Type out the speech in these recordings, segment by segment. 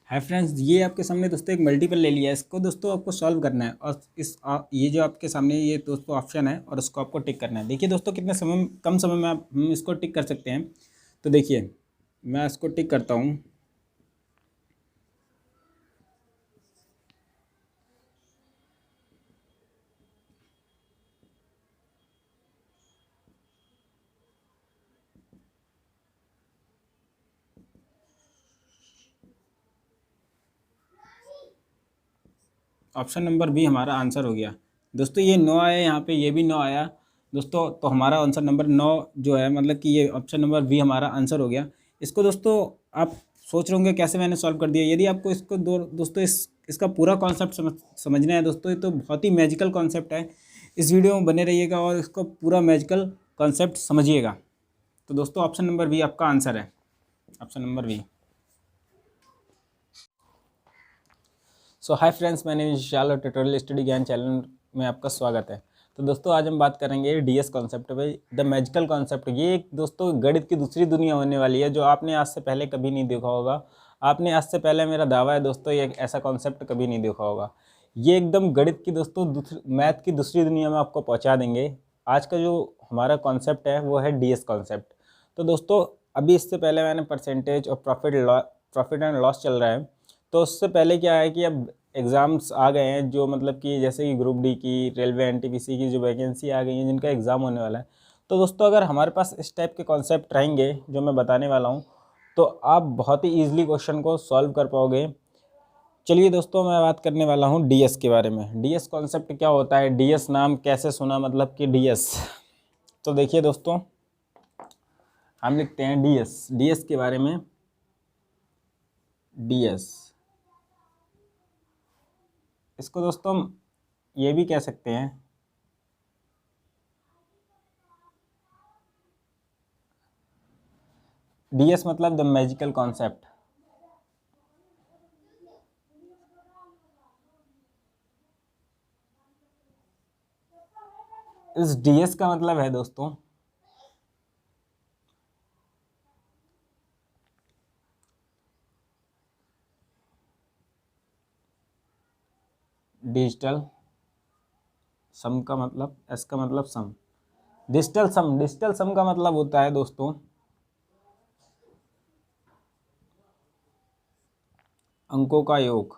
Hi friends, ये आपके सामने दोस्तों एक मल्टीपल ले लिया है। इसको दोस्तों आपको सॉल्व करना है और ये जो आपके सामने ये दोस्तों ऑप्शन है और उसको आपको टिक करना है। देखिए दोस्तों कितने समय कम समय में हम इसको टिक कर सकते हैं। तो देखिए मैं इसको टिक करता हूँ। ऑप्शन नंबर बी हमारा आंसर हो गया। दोस्तों ये 9 आया, यहाँ पे ये भी 9 आया दोस्तों। तो हमारा आंसर नंबर 9 जो है, मतलब कि ये ऑप्शन नंबर बी हमारा आंसर हो गया। इसको दोस्तों आप सोच रहे होंगे कैसे मैंने सॉल्व कर दिया। यदि आपको इसको दोस्तों इसका पूरा कॉन्सेप्ट समझना है दोस्तों, ये तो बहुत ही मैजिकल कॉन्सेप्ट है। इस वीडियो में बने रहिएगा और इसको पूरा मैजिकल कॉन्सेप्ट समझिएगा। तो दोस्तों ऑप्शन नंबर बी आपका आंसर है, ऑप्शन नंबर बी। सो हाय फ्रेंड्स, मैंने विशाल और ट्यूटोरियल स्टडी ज्ञान चैनल में आपका स्वागत है। तो दोस्तों आज हम बात करेंगे डीएस कॉन्सेप्ट पे, द मैजिकल कॉन्सेप्ट। ये एक दोस्तों गणित की दूसरी दुनिया होने वाली है जो आपने आज से पहले कभी नहीं देखा होगा। आपने आज से पहले, मेरा दावा है दोस्तों, ये ऐसा कॉन्सेप्ट कभी नहीं देखा होगा। ये एकदम गणित की दोस्तों मैथ की दूसरी दुनिया में आपको पहुँचा देंगे। आज का जो हमारा कॉन्सेप्ट है वो है डीएस कॉन्सेप्ट। तो दोस्तों अभी इससे पहले मैंने परसेंटेज और प्रॉफिट एंड लॉस चल रहा है। तो उससे पहले क्या है कि अब एग्ज़ाम्स आ गए हैं, जो मतलब कि जैसे कि ग्रुप डी की, रेलवे एनटीपीसी की जो वैकेंसी आ गई हैं, जिनका एग्ज़ाम होने वाला है। तो दोस्तों अगर हमारे पास इस टाइप के कॉन्सेप्ट रहेंगे जो मैं बताने वाला हूँ, तो आप बहुत ही ईजिली क्वेश्चन को सॉल्व कर पाओगे। चलिए दोस्तों मैं बात करने वाला हूँ डीएस के बारे में। डीएस कॉन्सेप्ट क्या होता है, डीएस नाम कैसे सुना, मतलब कि डीएस। तो देखिए दोस्तों, हम लिखते हैं डीएस, डीएस के बारे में। डीएस, इसको दोस्तों ये भी कह सकते हैं डीएस मतलब द मैजिकल कॉन्सेप्ट। इस डीएस का मतलब है दोस्तों डिजिटल सम का मतलब, एस का मतलब सम, डिजिटल सम। डिजिटल सम का मतलब होता है दोस्तों अंकों का योग।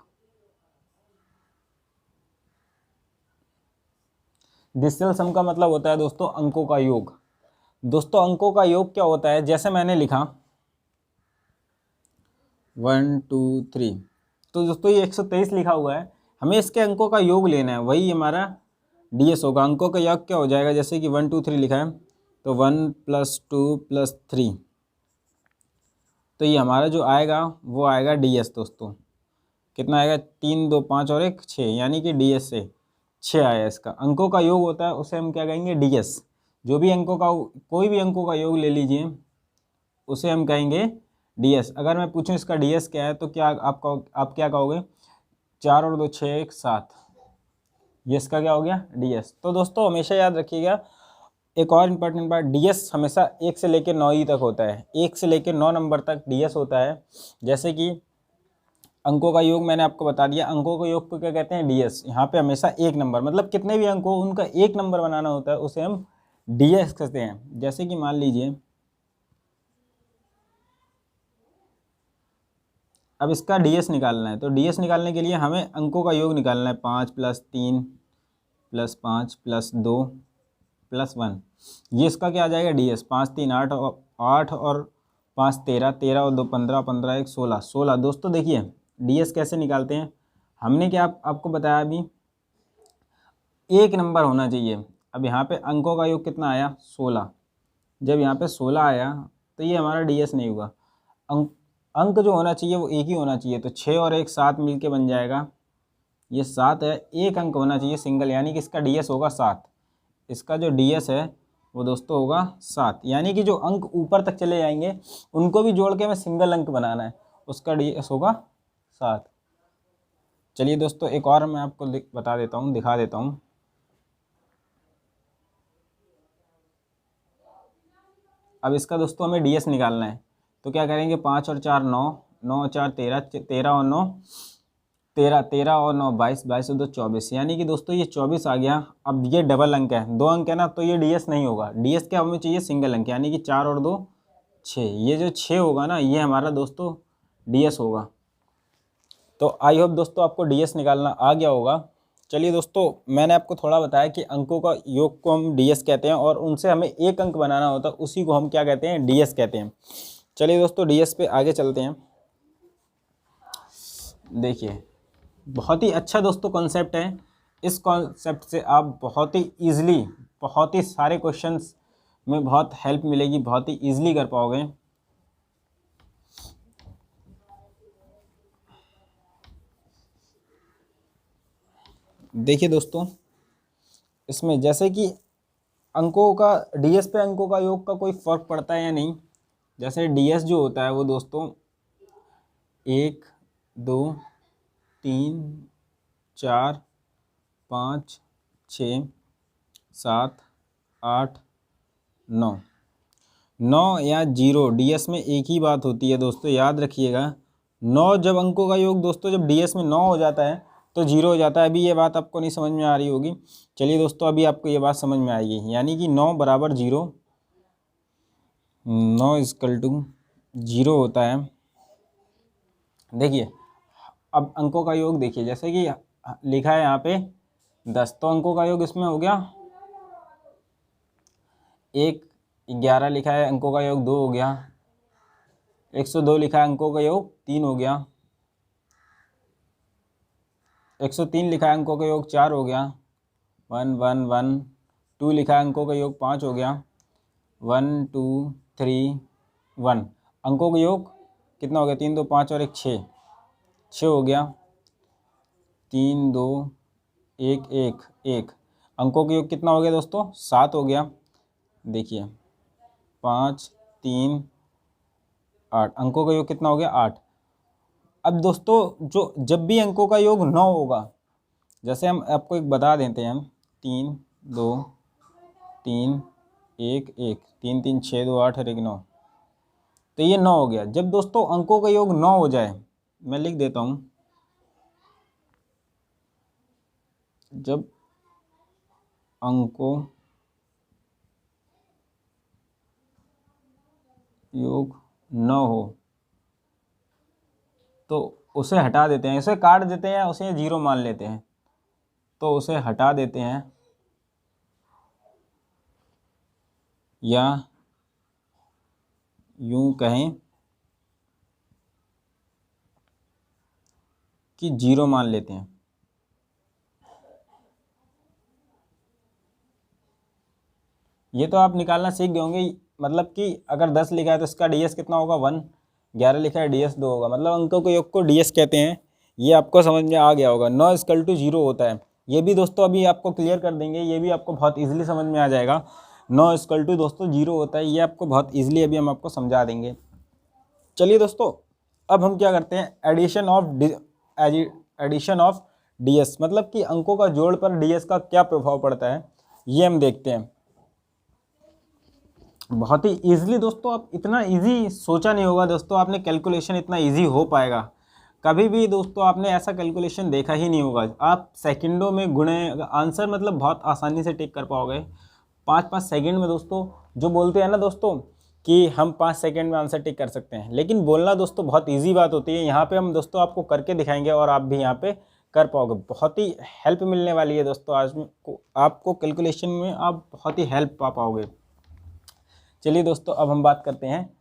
डिजिटल सम का मतलब होता है दोस्तों अंकों का योग। दोस्तों अंकों का योग क्या होता है, जैसे मैंने लिखा 1 2 3, तो दोस्तों ये 123 लिखा हुआ है। हमें इसके अंकों का योग लेना है, वही हमारा डीएस होगा। अंकों का योग क्या हो जाएगा, जैसे कि 1 2 3 लिखा है, तो 1 + 2 + 3, तो ये हमारा जो आएगा वो आएगा डीएस दोस्तों। कितना आएगा, 3 2 5 और 1 6, यानी कि डीएस से 6 आया। इसका अंकों का योग होता है, उसे हम क्या कहेंगे, डीएस। जो भी अंकों का, कोई भी अंकों का योग ले लीजिए, उसे हम कहेंगे डीएस। अगर मैं पूछूं इसका डीएस क्या है, तो क्या आप क्या कहोगे, 4 और 2 6 1 7, ये इसका क्या हो गया, डीएस। तो दोस्तों हमेशा याद रखिएगा एक और इम्पॉर्टेंट बात, डीएस हमेशा 1 से लेकर 9 ही तक होता है। 1 से लेकर 9 नंबर तक डीएस होता है। जैसे कि अंकों का योग मैंने आपको बता दिया, अंकों के योग को क्या कहते हैं, डीएस। यहाँ पे हमेशा 1 नंबर, मतलब कितने भी अंक हो उनका 1 नंबर बनाना होता है, उसे हम डीएस कहते हैं। जैसे कि मान लीजिए अब इसका डीएस निकालना है, तो डीएस निकालने के लिए हमें अंकों का योग निकालना है। 5 + 3 + 5 + 2 + 1, ये इसका क्या आ जाएगा, डीएस। 5 3 8 और 8 और 5 13, 13 और 2 15, 15 1 16, 16। दोस्तों देखिए डीएस कैसे निकालते हैं, हमने क्या आपको बताया अभी, 1 नंबर होना चाहिए। अब यहाँ पे अंकों का योग कितना आया, 16। जब यहाँ पे 16 आया तो ये हमारा डीएस नहीं हुआ। अंक अंक जो होना चाहिए वो एक ही होना चाहिए, तो 6 और 1 7 मिलके बन जाएगा, ये 7 है। एक अंक होना चाहिए सिंगल, यानी कि इसका डीएस होगा 7। इसका जो डीएस है वो दोस्तों होगा 7, यानी कि जो अंक ऊपर तक चले जाएंगे उनको भी जोड़ के हमें सिंगल अंक बनाना है, उसका डीएस होगा 7। चलिए दोस्तों एक और मैं आपको बता देता हूँ, दिखा देता हूँ। अब इसका दोस्तों हमें डीएस निकालना है, तो क्या करेंगे, 5 और 4 9, 9 4 13, 13 और 9 13, 13 और 9 22, 22 और 2 24, यानी कि दोस्तों ये 24 आ गया। अब ये डबल अंक है, 2 अंक है ना, तो ये डीएस नहीं होगा। डीएस क्या हमें चाहिए? सिंगल अंक, यानी कि 4 और 2 6। ये जो 6 होगा ना, ये हमारा दोस्तों डीएस होगा। तो आई होप दोस्तों आपको डीएस निकालना आ गया होगा। चलिए दोस्तों, मैंने आपको थोड़ा बताया कि अंकों का योग को हम डीएस कहते हैं, और उनसे हमें एक अंक बनाना होता है, उसी को हम क्या कहते हैं? डीएस कहते हैं। चलिए दोस्तों, डीएस पे आगे चलते हैं। देखिए, बहुत ही अच्छा दोस्तों कॉन्सेप्ट है। इस कॉन्सेप्ट से आप बहुत ही ईजिली, बहुत ही सारे क्वेश्चंस में बहुत हेल्प मिलेगी, बहुत ही ईजिली कर पाओगे। देखिए दोस्तों, इसमें जैसे कि अंकों का डीएस पे अंकों का योग का कोई फ़र्क पड़ता है या नहीं। जैसे डीएस जो होता है वो दोस्तों 1 2 3 4 5 6 7 8 9 9 या 0 डीएस में एक ही बात होती है दोस्तों, याद रखिएगा। 9 जब अंकों का योग दोस्तों जब डीएस में 9 हो जाता है तो 0 हो जाता है। अभी ये बात आपको नहीं समझ में आ रही होगी। चलिए दोस्तों, अभी आपको ये बात समझ में आएगी, यानी कि 9 बराबर 0, 9 इक्वल टू 0 होता है। देखिए, अब अंकों का योग देखिए, जैसे कि लिखा है यहाँ पे 10, तो अंकों का योग इसमें हो गया 1, 11 लिखा है, अंकों का योग 2 हो गया, 102 लिखा है, अंकों का योग 3 हो गया, 103 लिखा है, अंकों का योग 4 हो गया, 1 1 1 2 लिखा है, अंकों का योग 5 हो गया, 1 2 3 1, अंकों का योग कितना हो गया? 3 2 5 और 1 6, 6 हो गया, 3 2 1 1 1, अंकों का योग कितना हो गया दोस्तों? 7 हो गया। देखिए 5 3 8, अंकों का योग कितना हो गया? 8। अब दोस्तों जो जब भी अंकों का योग 9 होगा, जैसे हम आपको एक बता देते हैं, हम 3 2 3 1 1 3 3 6 2 8 और 1 9, तो ये 9 हो गया। जब दोस्तों अंकों का योग 9 हो जाए, मैं लिख देता हूँ, जब अंकों योग 9 हो तो उसे हटा देते हैं, उसे काट देते हैं, उसे 0 मान लेते हैं, तो उसे हटा देते हैं, या यूं कहें कि 0 मान लेते हैं। ये तो आप निकालना सीख गए होंगे। मतलब कि अगर 10 लिखा है तो इसका डीएस कितना होगा? 1। 11 लिखा है, डीएस 2 होगा, मतलब अंकों के योग को डीएस कहते हैं। ये आपको समझ में आ गया होगा। 9 इक्वल टू 0 होता है। ये भी दोस्तों अभी आपको क्लियर कर देंगे, ये भी आपको बहुत ईजिली समझ में आ जाएगा। 9 इक्वल टू दोस्तों 0 होता है, ये आपको बहुत ईजिली अभी हम आपको समझा देंगे। चलिए दोस्तों, अब हम क्या करते हैं? एडिशन ऑफ डीएस, मतलब कि अंकों का जोड़ पर डीएस का क्या प्रभाव पड़ता है, ये हम देखते हैं। बहुत ही ईजिली दोस्तों, आप इतना इजी सोचा नहीं होगा दोस्तों आपने, कैलकुलेशन इतना इजी हो पाएगा कभी भी दोस्तों, आपने ऐसा कैलकुलेशन देखा ही नहीं होगा। आप सेकंडों में गुणे आंसर, मतलब बहुत आसानी से टिक कर पाओगे। 5-5 सेकंड में दोस्तों, जो बोलते हैं ना दोस्तों कि हम 5 सेकंड में आंसर टिक कर सकते हैं, लेकिन बोलना दोस्तों बहुत ईजी बात होती है। यहाँ पे हम दोस्तों आपको करके दिखाएंगे और आप भी यहाँ पे कर पाओगे। बहुत ही हेल्प मिलने वाली है दोस्तों आज में आपको कैलकुलेशन में, आप बहुत ही हेल्प पा पाओगे। चलिए दोस्तों, अब हम बात करते हैं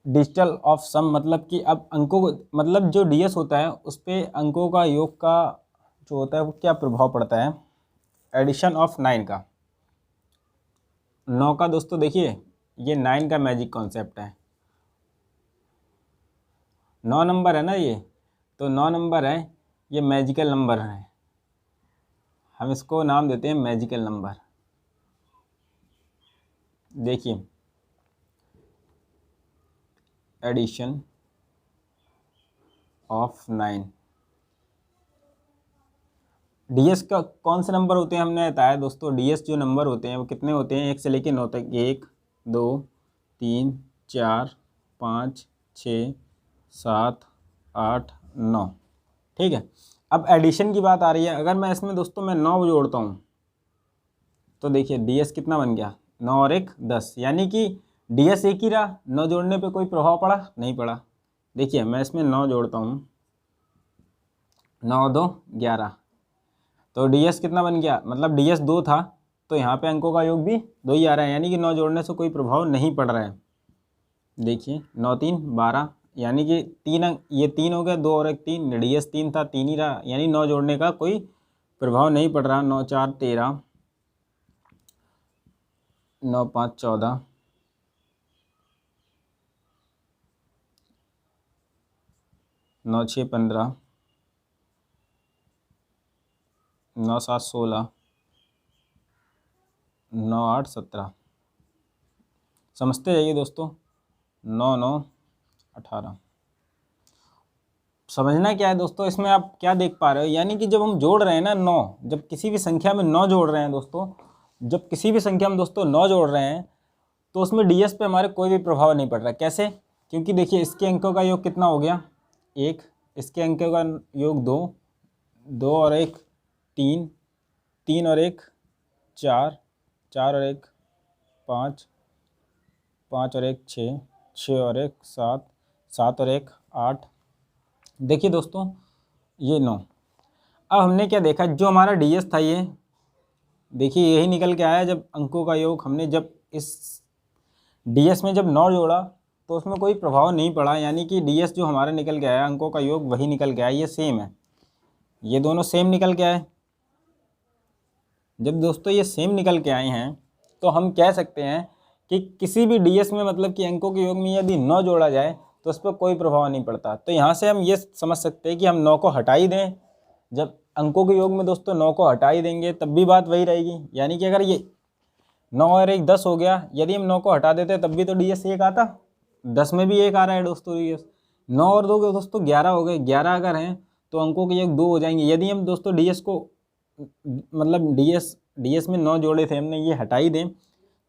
डिजिटल ऑफ सम, मतलब कि अब अंकों को, मतलब जो डीएस होता है उस पर अंकों का योग का जो होता है वो क्या प्रभाव पड़ता है। एडिशन ऑफ 9 का, 9 का दोस्तों देखिए, ये 9 का मैजिक कॉन्सेप्ट है। 9 नंबर है ना ये, तो 9 नंबर है, ये मैजिकल नंबर है, हम इसको नाम देते हैं मैजिकल नंबर। देखिए, एडिशन ऑफ 9, डीएस का कौन से नंबर होते हैं हमने बताया दोस्तों। डीएस जो नंबर होते हैं वो कितने होते हैं? 1 से लेकर 9 तक। 1 2 3 4 5 6 7, 8, 9। ठीक है, अब एडिशन की बात आ रही है। अगर मैं इसमें दोस्तों मैं 9 जोड़ता हूँ तो देखिए DS कितना बन गया, 9 और 1 10, यानी कि DS एक ही रहा, 9 जोड़ने पे कोई प्रभाव पड़ा नहीं पड़ा। देखिए मैं इसमें 9 जोड़ता हूँ, 9 2 11, तो DS कितना बन गया, मतलब DS 2 था तो यहाँ पे अंकों का योग भी 2 ही आ रहा है, यानी कि 9 जोड़ने से कोई प्रभाव नहीं पड़ रहा है। देखिए 9 3 12, यानी कि 3 अंक, ये 3 हो गया, 2 और 1 3, DS 3 था 3 ही रहा, यानी 9 जोड़ने का कोई प्रभाव नहीं पड़ रहा। 9 4 13, 9 5 14, 9 6 15, 9 7 16, 9 8 17। समझते जाइए दोस्तों, 9 9 18। समझना क्या है दोस्तों, इसमें आप क्या देख पा रहे हो, यानी कि जब हम जोड़ रहे हैं ना 9, जब किसी भी संख्या में 9 जोड़ रहे हैं दोस्तों, जब किसी भी संख्या में दोस्तों 9 जोड़ रहे हैं तो उसमें DS पे हमारे कोई भी प्रभाव नहीं पड़ रहा। कैसे? क्योंकि देखिए इसके अंकों का योग कितना हो गया 1, इसके अंकों का योग 2, 2 और 1 3, 3 और 1 4, 4 और 1 5, 5 और 1 6, 6 और 1 7, 7 और 1 8। देखिए दोस्तों ये 9। अब हमने क्या देखा, जो हमारा DS था ये देखिए यही निकल के आया, जब अंकों का योग हमने जब इस DS में जब 9 जोड़ा तो उसमें कोई प्रभाव नहीं पड़ा, यानी कि DS जो हमारा निकल के आया, अंकों का योग वही निकल के आया, ये सेम है, ये दोनों सेम निकल के आए। जब दोस्तों ये सेम निकल के आए हैं तो हम कह सकते हैं कि किसी भी DS में मतलब कि अंकों के योग में यदि 9 जोड़ा जाए तो उस पर कोई प्रभाव नहीं पड़ता। तो यहाँ से हम ये समझ सकते हैं कि हम 9 को हटा ही दें, जब अंकों के योग में दोस्तों 9 को हटा ही देंगे तब भी बात वही रहेगी, यानी कि अगर ये 9 और 1 10 हो गया, यदि हम 9 को हटा देते तब भी तो DS 1 आता, 10 में भी 1 आ रहा है दोस्तों DS। 9 और 2 दोस्तों 11 हो गए, 11 अगर हैं तो अंकों के योग 2 हो जाएंगे। यदि हम दोस्तों DS को मतलब DS में 9 जोड़े थे हमने, ये हटा ही दें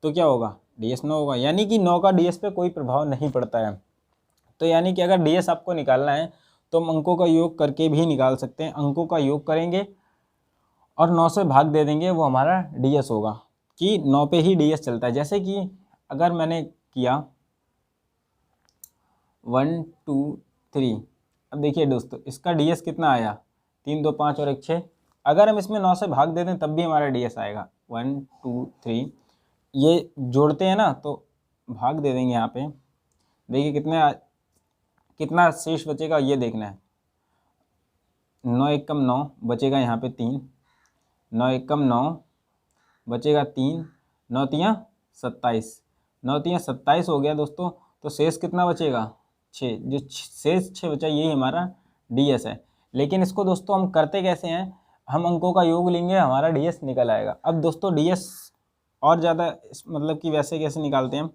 तो क्या होगा, DS 9 होगा, यानी कि 9 का DS पे कोई प्रभाव नहीं पड़ता है। तो यानी कि अगर DS आपको निकालना है तो हम अंकों का योग करके भी निकाल सकते हैं। अंकों का योग करेंगे और 9 से भाग दे देंगे, वो हमारा DS होगा, कि 9 पे ही DS चलता है। जैसे कि अगर मैंने किया 1 2 3, अब देखिए दोस्तों इसका DS कितना आया, 3 2 5 और 1 6। अगर हम इसमें 9 से भाग दे दें तब भी हमारा DS आएगा। 1 2 3, ये जोड़ते हैं ना तो भाग दे देंगे यहाँ पे, देखिए कितना शेष बचेगा ये देखना है। 9 1 कम 9 बचेगा यहाँ पे 3, 9 1 कम 9 बचेगा 3, 9 3 27, 9 3 27 हो गया दोस्तों। तो शेष कितना बचेगा 6, जो शेष 6 बचा यही हमारा DS है। लेकिन इसको दोस्तों हम करते कैसे हैं, हम अंकों का योग लेंगे, हमारा DS निकल आएगा। अब दोस्तों DS और ज़्यादा मतलब कि वैसे कैसे निकालते हैं,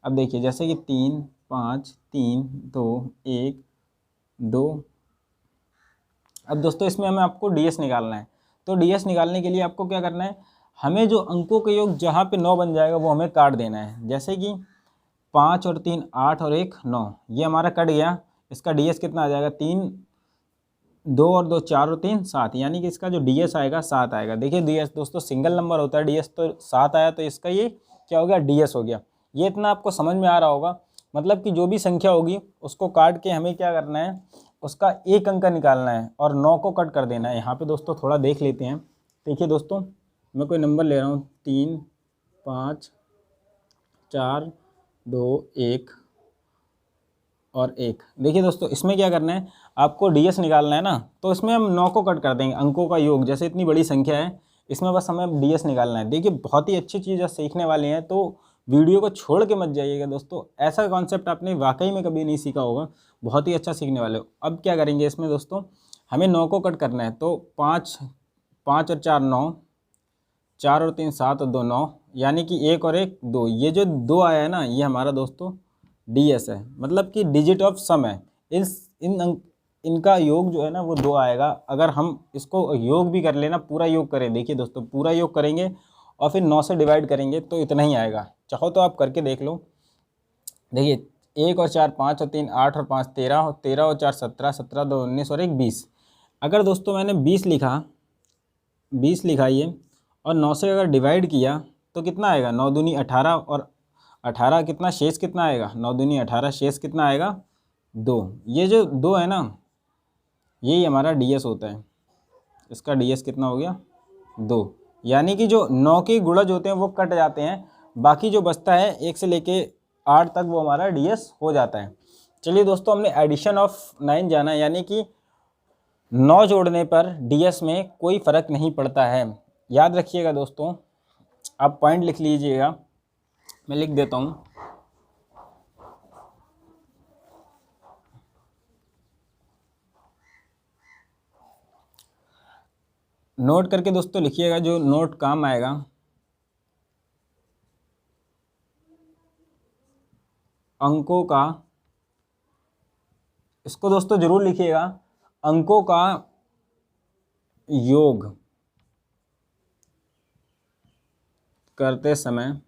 अब देखिए जैसे कि 3 5 3 2 1 2। अब दोस्तों इसमें हमें आपको DS निकालना है, तो DS निकालने के लिए आपको क्या करना है, हमें जो अंकों के योग जहाँ पे 9 बन जाएगा वो हमें काट देना है। जैसे कि 5 और 3 8 और 1 9, ये हमारा कट गया, इसका DS कितना आ जाएगा 3, 2 और 2 4 और 3 7, यानी कि इसका जो DS आएगा 7 आएगा। देखिए DS दोस्तों सिंगल नंबर होता है, DS तो 7 आया तो इसका ये क्या हो गया DS हो गया। ये इतना आपको समझ में आ रहा होगा, मतलब कि जो भी संख्या होगी उसको काट के हमें क्या करना है, उसका एक अंक निकालना है और 9 को कट कर देना है। यहाँ पे दोस्तों थोड़ा देख लेते हैं। देखिए दोस्तों मैं कोई नंबर ले रहा हूँ, 3 5 4 2 1 और 1। देखिए दोस्तों इसमें क्या करना है, आपको DS निकालना है ना, तो इसमें हम 9 को कट कर देंगे, अंकों का योग जैसे इतनी बड़ी संख्या है इसमें बस हमें DS निकालना है। देखिए बहुत ही अच्छी चीज़ सीखने वाली हैं, तो वीडियो को छोड़ के मत जाइएगा दोस्तों, ऐसा कॉन्सेप्ट आपने वाकई में कभी नहीं सीखा होगा, बहुत ही अच्छा सीखने वाले हो। अब क्या करेंगे इसमें दोस्तों, हमें 9 को कट करना है, तो 5 5 और 4 9, 4 और 3 7 और 2 9, यानी कि 1 और 1 2, ये जो 2 आया है ना ये हमारा दोस्तों DS है, मतलब कि डिजिट ऑफ सम है। इनका योग जो है ना वो 2 आएगा। अगर हम इसको योग भी कर लेना, पूरा योग करें, देखिए दोस्तों पूरा योग करेंगे और फिर 9 से डिवाइड करेंगे तो इतना ही आएगा। चाहो तो आप करके देख लो। देखिए 1 और 4 5 और 3 8 और 5 13 और 13 और 4 17, 17 2 19 और 1 20। अगर दोस्तों मैंने 20 लिखा ये, और 9 से अगर डिवाइड किया तो कितना आएगा, 9 दूनी 18 और 18 कितना शेष कितना आएगा, 9 दूनी 18 शेष कितना आएगा 2। ये जो 2 है ना, यही हमारा डीएस होता है। इसका डीएस कितना हो गया 2। यानी कि जो 9 के गुणज होते हैं वो कट जाते हैं, बाकी जो बचता है 1 से लेके 8 तक वो हमारा डीएस हो जाता है। चलिए दोस्तों, हमने एडिशन ऑफ 9 जाना, यानी कि 9 जोड़ने पर डीएस में कोई फ़र्क नहीं पड़ता है। याद रखिएगा दोस्तों, आप पॉइंट लिख लीजिएगा, मैं लिख देता हूँ। नोट करके दोस्तों लिखिएगा, जो नोट काम आएगा। अंकों का, इसको दोस्तों जरूर लिखिएगा, अंकों का योग करते समय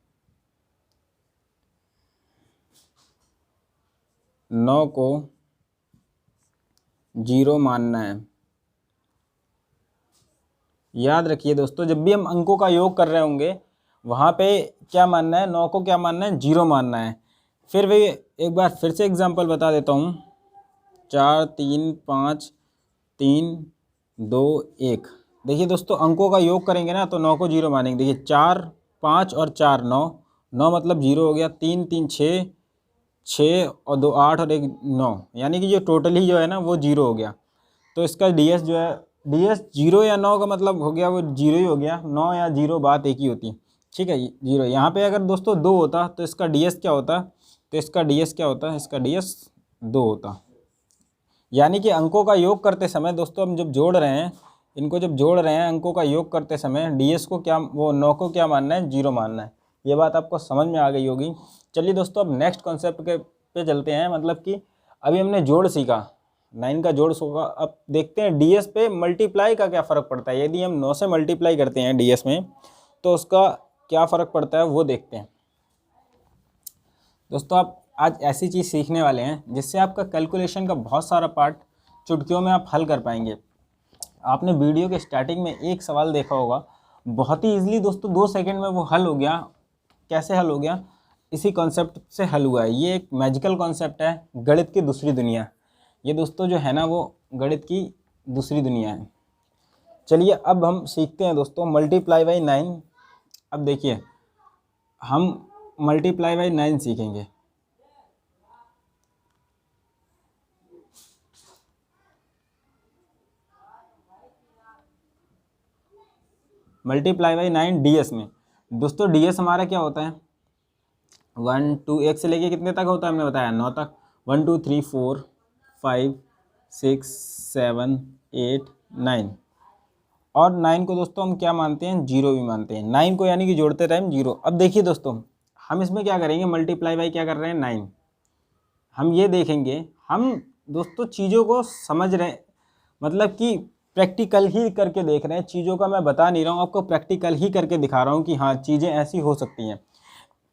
9 को 0 मानना है। याद रखिए दोस्तों, जब भी हम अंकों का योग कर रहे होंगे वहाँ पे क्या मानना है, 9 को क्या मानना है, 0 मानना है। फिर भी एक बार फिर से एग्जांपल बता देता हूँ। 4 3 5 3 2 1। देखिए दोस्तों, अंकों का योग करेंगे ना तो 9 को 0 मानेंगे। देखिए 4 5 और 4 9, 9 मतलब 0 हो गया। 3 3 6, 6 और 2 8 और 1 9, यानी कि जो टोटल ही जो है ना वो 0 हो गया। तो इसका डीएस जो है, डीएस 0 या 9 का मतलब हो गया वो 0 ही हो गया। 9 या 0 बात एक ही होती, ठीक है। 0 यहाँ पे अगर दोस्तों 2 होता तो इसका डीएस क्या होता, तो इसका डीएस क्या होता, इसका डीएस 2 होता। यानी कि अंकों का योग करते समय दोस्तों हम जब जोड़ रहे हैं, इनको जब जोड़ रहे हैं अंकों का योग करते समय, डीएस को क्या, वो 9 को क्या मानना है, 0 मानना है। ये बात आपको समझ में आ गई होगी। चलिए दोस्तों, अब नेक्स्ट कॉन्सेप्ट के पे चलते हैं। मतलब कि अभी हमने जोड़ सीखा, 9 का जोड़ सीखा। अब देखते हैं डीएस पे मल्टीप्लाई का क्या फ़र्क पड़ता है। यदि हम 9 से मल्टीप्लाई करते हैं डीएस में तो उसका क्या फ़र्क पड़ता है वो देखते हैं। दोस्तों, आप आज ऐसी चीज़ सीखने वाले हैं जिससे आपका कैलकुलेशन का बहुत सारा पार्ट चुटकियों में आप हल कर पाएंगे। आपने वीडियो के स्टार्टिंग में एक सवाल देखा होगा, बहुत ही ईजिली दोस्तों 2 सेकंड में वो हल हो गया। कैसे हल हो गया, इसी कॉन्सेप्ट से हल हुआ है। ये एक मैजिकल कॉन्सेप्ट है, गणित की दूसरी दुनिया। ये दोस्तों जो है ना वो गणित की दूसरी दुनिया है। चलिए अब हम सीखते हैं दोस्तों मल्टीप्लाई बाई 9। अब देखिए, हम मल्टीप्लाई बाई 9 सीखेंगे। मल्टीप्लाई बाई 9 डीएस में दोस्तों, डीएस हमारा क्या होता है, 1 2 1 से लेके कितने तक होता है, हमने बताया 9 तक। 1 2 3 4 5 6 7 8 9। और 9 को दोस्तों हम क्या मानते हैं, 0 भी मानते हैं। 9 को यानी कि जोड़ते टाइम 0। अब देखिए दोस्तों, हम इसमें क्या करेंगे, मल्टीप्लाई बाई क्या कर रहे हैं, 9। हम ये देखेंगे, हम दोस्तों चीज़ों को समझ रहे हैं, मतलब कि प्रैक्टिकल ही करके देख रहे हैं। चीज़ों का मैं बता नहीं रहा हूँ आपको, प्रैक्टिकल ही करके दिखा रहा हूँ कि हाँ चीज़ें ऐसी हो सकती हैं,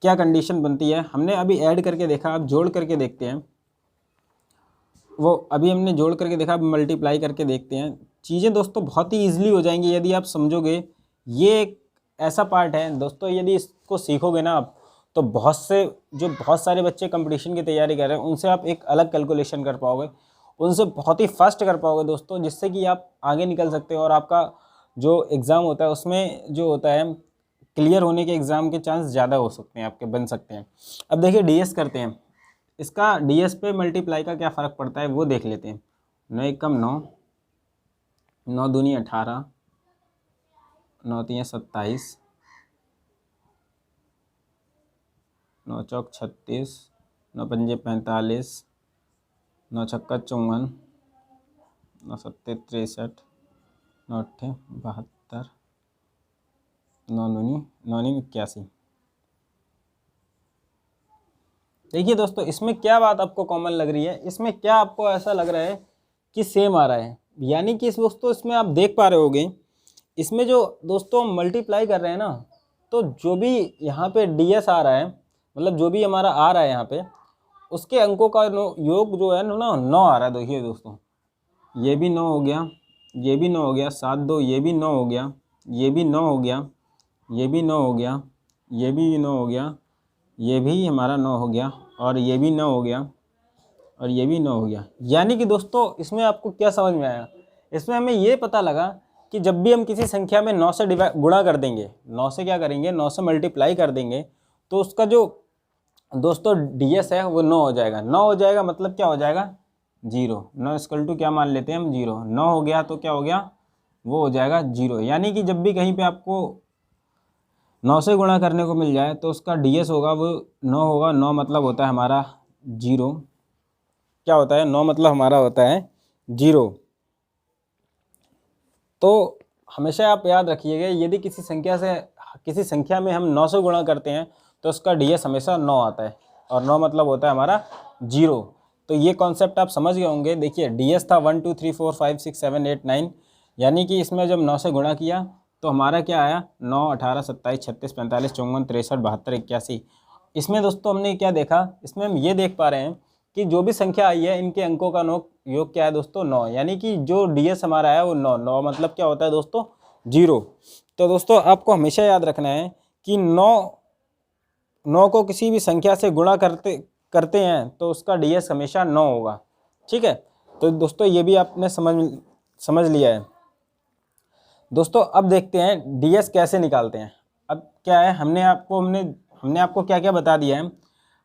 क्या कंडीशन बनती है। हमने अभी ऐड करके देखा, अब जोड़ करके देखते हैं। वो अभी हमने जोड़ करके देखा, अब मल्टीप्लाई करके देखते हैं। चीज़ें दोस्तों बहुत ही ईजिली हो जाएंगी यदि आप समझोगे। ये एक ऐसा पार्ट है दोस्तों, यदि इसको सीखोगे ना आप, तो बहुत सारे बच्चे कंपटीशन की तैयारी कर रहे हैं उनसे आप एक अलग कैलकुलेशन कर पाओगे, उनसे बहुत ही फास्ट कर पाओगे दोस्तों, जिससे कि आप आगे निकल सकते हो। और आपका जो एग्ज़ाम होता है उसमें जो होता है क्लियर होने के एग्ज़ाम के चांस ज़्यादा हो सकते हैं, आपके बन सकते हैं। अब देखिए डीएस करते हैं, इसका डीएस पे मल्टीप्लाई का क्या फ़र्क पड़ता है वो देख लेते हैं। 9 एकम 9, 9 दूनी 18, 9 तीन 27, 9 चौक 36, 9 पंजे 45, 9 छक्का 54, 9 सत्ते 63, 9 अट्ठे 72, 9 नूनी 81। देखिए दोस्तों, इसमें क्या बात आपको कॉमन लग रही है, इसमें क्या आपको ऐसा लग रहा है कि सेम आ रहा है। यानी कि इस दोस्तों इसमें आप देख पा रहे होगे, इसमें जो दोस्तों हम मल्टीप्लाई कर रहे हैं ना, तो जो भी यहाँ पे डीएस आ रहा है, मतलब जो भी हमारा आ रहा है यहाँ पे, उसके अंकों का योग जो है ना 9 आ रहा है। देखिए दोस्तों, ये भी 9 हो गया, ये भी 9 हो गया, 7 2 ये भी 9 हो गया, ये भी 9 हो गया, ये भी 9 हो गया, ये भी 9 हो गया, ये भी हमारा 9 हो गया, और ये भी 9 हो गया, और ये भी 9 हो गया। यानी कि दोस्तों इसमें आपको क्या समझ में आया, इसमें हमें ये पता लगा कि जब भी हम किसी संख्या में 9 से गुणा कर देंगे, 9 से क्या करेंगे, 9 से मल्टीप्लाई कर देंगे, तो उसका जो दोस्तों डीएस है वो 9 हो जाएगा। 9 हो जाएगा मतलब क्या हो जाएगा, 0। 9 इक्वल टू क्या मान लेते हैं हम, 0। 9 हो गया तो क्या हो गया, वो हो जाएगा 0। यानी कि जब भी कहीं पे आपको 9 से गुणा करने को मिल जाए तो उसका डीएस होगा वो 9 होगा। 9 मतलब होता है हमारा 0। क्या होता है, 9 मतलब हमारा होता है 0। तो हमेशा आप याद रखिएगा, यदि किसी संख्या में हम 9 से गुणा करते हैं तो उसका डीएस हमेशा 9 आता है, और 9 मतलब होता है हमारा 0। तो ये कॉन्सेप्ट आप समझ गए होंगे। देखिए डीएस था 1 2 3 4 5 6 7 8 9, यानी कि इसमें जब 9 से गुणा किया तो हमारा क्या आया, 9 18 27 36 45 54 63 72 81। इसमें दोस्तों हमने क्या देखा, इसमें हम ये देख पा रहे हैं कि जो भी संख्या आई है इनके अंकों का योग क्या है दोस्तों, 9। यानी कि जो डीएस हमारा है वो 9। 9 मतलब क्या होता है दोस्तों, 0। तो दोस्तों आपको हमेशा याद रखना है कि 9 को किसी भी संख्या से गुणा करते हैं तो उसका डीएस हमेशा 9 होगा। ठीक है, तो दोस्तों ये भी आपने समझ लिया है। दोस्तों अब देखते हैं डीएस कैसे निकालते हैं। अब क्या है, हमने आपको क्या क्या बता दिया है।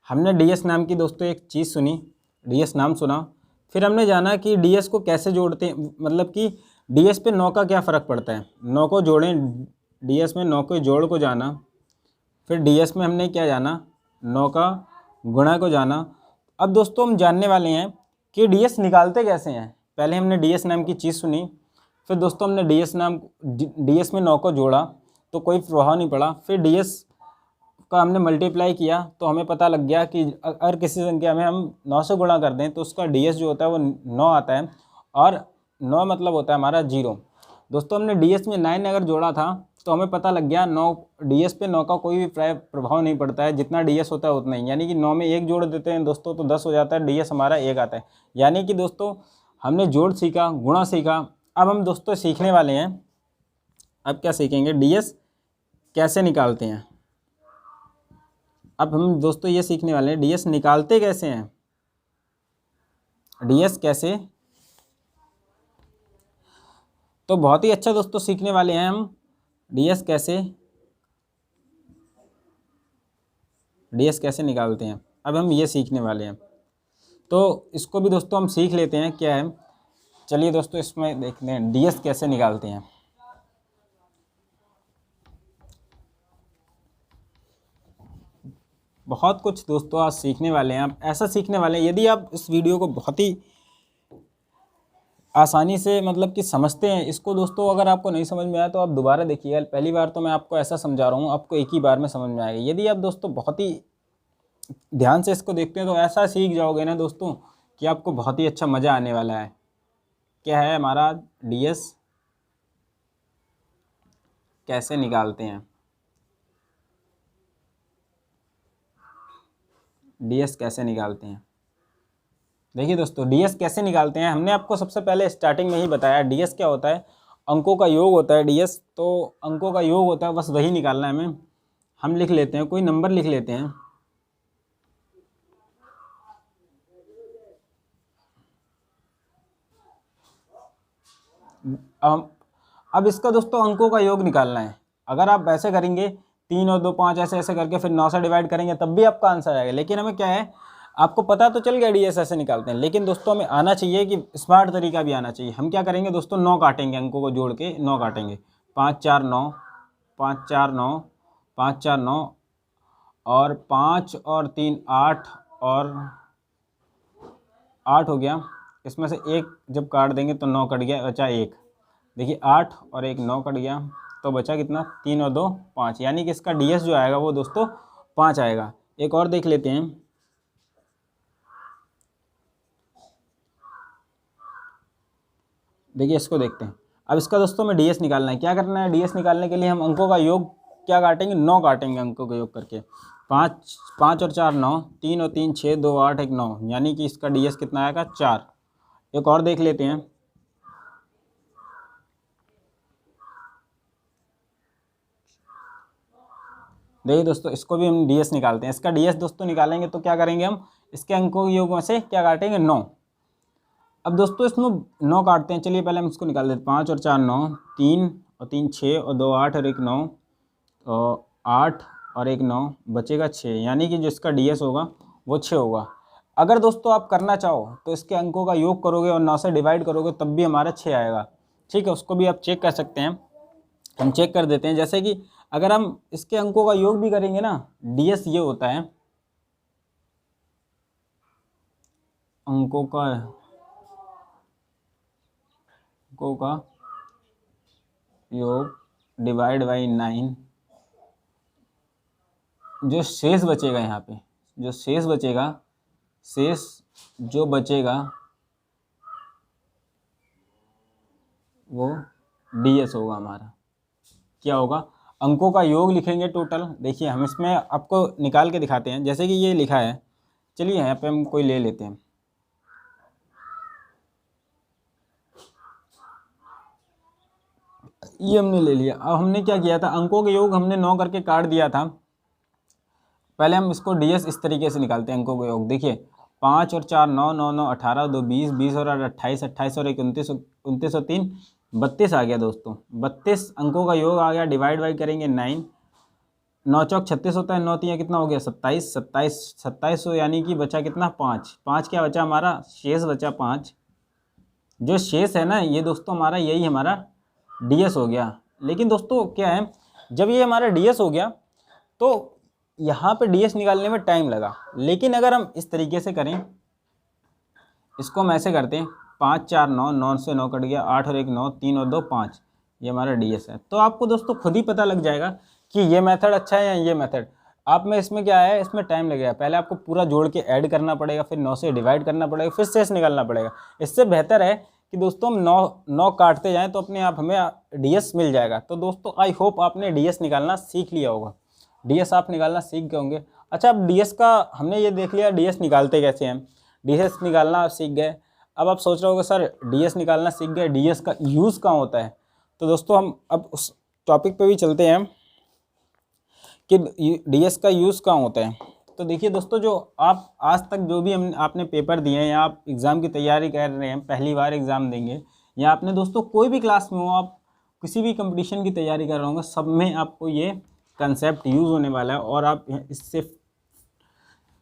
हमने डीएस नाम की दोस्तों एक चीज़ सुनी, डीएस नाम सुना, फिर हमने जाना कि डीएस को कैसे जोड़ते हैं, मतलब कि डीएस पे 9 का क्या फ़र्क पड़ता है। 9 को जोड़ें, डीएस में 9 के जोड़ को जाना, फिर डीएस में हमने क्या जाना, 9 का गुणा को जाना। अब दोस्तों हम जानने वाले हैं कि डीएस निकालते कैसे हैं। पहले हमने डीएस नाम की चीज़ सुनी, फिर दोस्तों हमने डीएस में 9 को जोड़ा तो कोई प्रभाव नहीं पड़ा, फिर डीएस का हमने मल्टीप्लाई किया तो हमें पता लग गया कि अगर किसी संख्या में हम 9 से गुणा कर दें तो उसका डीएस जो होता है वो 9 आता है, और 9 मतलब होता है हमारा 0। दोस्तों हमने डीएस में 9 अगर जोड़ा था तो हमें पता लग गया 9 डीएस पे 9 का कोई भी प्रभाव नहीं पड़ता है, जितना डीएस होता है उतना ही। यानी कि 9 में 1 जोड़ देते हैं दोस्तों तो 10 हो जाता है, डीएस हमारा 1 आता है। यानी कि दोस्तों हमने जोड़ सीखा, गुणा सीखा। अब हम दोस्तों सीखने वाले हैं, अब क्या सीखेंगे, डीएस कैसे निकालते हैं। अब हम दोस्तों ये सीखने वाले हैं डीएस निकालते कैसे हैं, डीएस कैसे। तो बहुत ही अच्छा दोस्तों सीखने वाले हैं हम डीएस कैसे निकालते हैं। अब हम ये सीखने वाले हैं, तो इसको भी दोस्तों हम सीख लेते हैं क्या है। चलिए दोस्तों इसमें देखते हैं डीएस कैसे निकालते हैं। बहुत कुछ दोस्तों आज सीखने वाले हैं, आप ऐसा सीखने वाले हैं। यदि आप इस वीडियो को बहुत ही आसानी से मतलब कि समझते हैं इसको दोस्तों, अगर आपको नहीं समझ में आया तो आप दोबारा देखिएगा। पहली बार तो मैं आपको ऐसा समझा रहा हूँ, आपको एक ही बार में समझ में आएगा। यदि आप दोस्तों बहुत ही ध्यान से इसको देखते हैं तो ऐसा सीख जाओगे ना दोस्तों कि आपको बहुत ही अच्छा मज़ा आने वाला है। क्या है हमारा डीएस कैसे निकालते हैं, डीएस कैसे निकालते हैं। देखिए दोस्तों डीएस कैसे निकालते हैं, हमने आपको सबसे पहले स्टार्टिंग में ही बताया डीएस क्या होता है, अंकों का योग होता है डीएस। तो अंकों का योग होता है, बस वही निकालना है हमें। हम लिख लेते हैं, कोई नंबर लिख लेते हैं। अब इसका दोस्तों अंकों का योग निकालना है। अगर आप ऐसे करेंगे 3 और 2 5 ऐसे ऐसे करके फिर 9 से डिवाइड करेंगे तब भी आपका आंसर आएगा। लेकिन हमें क्या है, आपको पता तो चल गया डीएस ऐसे निकालते हैं, लेकिन दोस्तों हमें आना चाहिए कि स्मार्ट तरीका भी आना चाहिए। हम क्या करेंगे दोस्तों, 9 काटेंगे, अंकों को जोड़ के 9 काटेंगे। 5 4 9, 5 4 9, 5 4 9, और 5 और 3 8, और 8 हो गया। इसमें से एक जब काट देंगे तो 9 कट गया, बचा 1। देखिए 8 और 1 9 कट गया, तो बचा कितना, 3 और 2 5। यानी कि इसका डीएस जो आएगा वो दोस्तों 5 आएगा। एक और देख लेते हैं, देखिए इसको देखते हैं। अब इसका दोस्तों में डीएस निकालना है। क्या करना है, डीएस निकालने के लिए हम अंकों का योग क्या काटेंगे, 9 काटेंगे अंकों का योग करके। 5 5 और 4 9, 3 और 3 6, 2 8 1 9, यानी कि इसका डीएस कितना आएगा 4। एक और देख लेते हैं। देखिए दोस्तों, इसको भी हम डीएस निकालते हैं। इसका डीएस दोस्तों निकालेंगे तो क्या करेंगे हम, इसके अंकों के योग में से क्या काटेंगे 9। अब दोस्तों इसमें 9 काटते हैं। चलिए पहले हम इसको निकाल देते हैं। 5 और 4 9, 3 और 3 6, और 2 8 और 1 9, तो 8 और 1 9, बचेगा 6, यानी कि जो इसका डीएस होगा वो 6 होगा। अगर दोस्तों आप करना चाहो तो इसके अंकों का योग करोगे और 9 से डिवाइड करोगे तब भी हमारा 6 आएगा। ठीक है, उसको भी आप चेक कर सकते हैं। हम चेक कर देते हैं। जैसे कि अगर हम इसके अंकों का योग भी करेंगे ना, डीएस ये होता है अंकों का योग डिवाइड बाई 9, जो शेष बचेगा यहाँ पे, जो शेष बचेगा वो डीएस होगा हमारा। क्या होगा, अंकों का योग लिखेंगे टोटल। देखिए हम इसमें आपको निकाल के दिखाते हैं। जैसे कि ये लिखा है, चलिए यहाँ पे हम कोई ले लेते हैं। ये हमने ले लिया। अब हमने क्या किया था, अंकों के योग हमने 9 करके काट दिया था। पहले हम इसको डीएस इस तरीके से निकालते हैं अंकों के योग। देखिए 5 और 4 9, 9 9 18, 2 20, 20 और 8 28, 28 और 1 29, 29 और 3 32 आ गया दोस्तों। 32 अंकों का योग आ गया। डिवाइड बाई करेंगे 9, 9 चौक 36 होता है, 9 3 कितना हो गया 27, 27 यानी कि बचा कितना 5। 5 क्या बचा हमारा, शेष बचा 5। जो शेष है ना ये दोस्तों हमारा, यही हमारा डीएस हो गया। लेकिन दोस्तों क्या है, जब ये हमारा डीएस हो गया तो यहाँ पे डीएस निकालने में टाइम लगा। लेकिन अगर हम इस तरीके से करें, इसको हम ऐसे करते हैं, 5 4 9, 9 से 9 कट गया, 8 और 1 9, 3 और 2 5, ये हमारा डीएस है। तो आपको दोस्तों खुद ही पता लग जाएगा कि ये मेथड अच्छा है या ये मेथड। आप में इसमें क्या है, इसमें टाइम लगेगा। पहले आपको पूरा जोड़ के ऐड करना पड़ेगा, फिर 9 से डिवाइड करना पड़ेगा, फिर शेष निकालना पड़ेगा। इससे बेहतर है कि दोस्तों हम 9 काटते जाएँ तो अपने आप हमें डीएस मिल जाएगा। तो दोस्तों आई होप आपने डीएस निकालना सीख लिया होगा। डीएस आप निकालना सीख गए होंगे। अच्छा, अब डीएस का हमने ये देख लिया, डीएस निकालते कैसे हैं, डीएस निकालना आप सीख गए। अब आप सोच रहे होगे सर डीएस निकालना सीख गए, डीएस का यूज़ कहाँ होता है। तो दोस्तों हम अब उस टॉपिक पे भी चलते हैं कि डीएस का यूज़ कहाँ होता है। तो देखिए दोस्तों, जो आप आज तक जो भी आपने पेपर दिए हैं या आप एग्ज़ाम की तैयारी कर रहे हैं, पहली बार एग्ज़ाम देंगे, या आपने दोस्तों कोई भी क्लास में हो, आप किसी भी कंपटीशन की तैयारी कर रहे होंगे, सब में आपको ये कंसेप्ट यूज़ होने वाला है। और आप इससे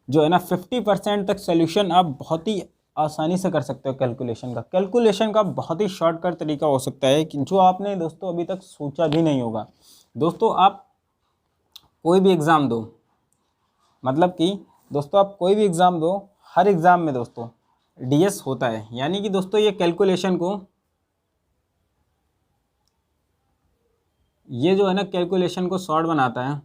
जो है ना 50% तक सोल्यूशन आप बहुत ही आसानी से कर सकते हो। कैलकुलेशन का बहुत ही शॉर्टकट तरीका हो सकता है कि जो आपने दोस्तों अभी तक सोचा भी नहीं होगा। दोस्तों आप कोई भी एग्ज़ाम दो, मतलब कि दोस्तों आप कोई भी एग्ज़ाम दो, हर एग्ज़ाम में दोस्तों डीएस होता है। यानी कि दोस्तों ये कैलकुलेशन को, ये जो है ना कैलकुलेशन को शॉर्ट बनाता है।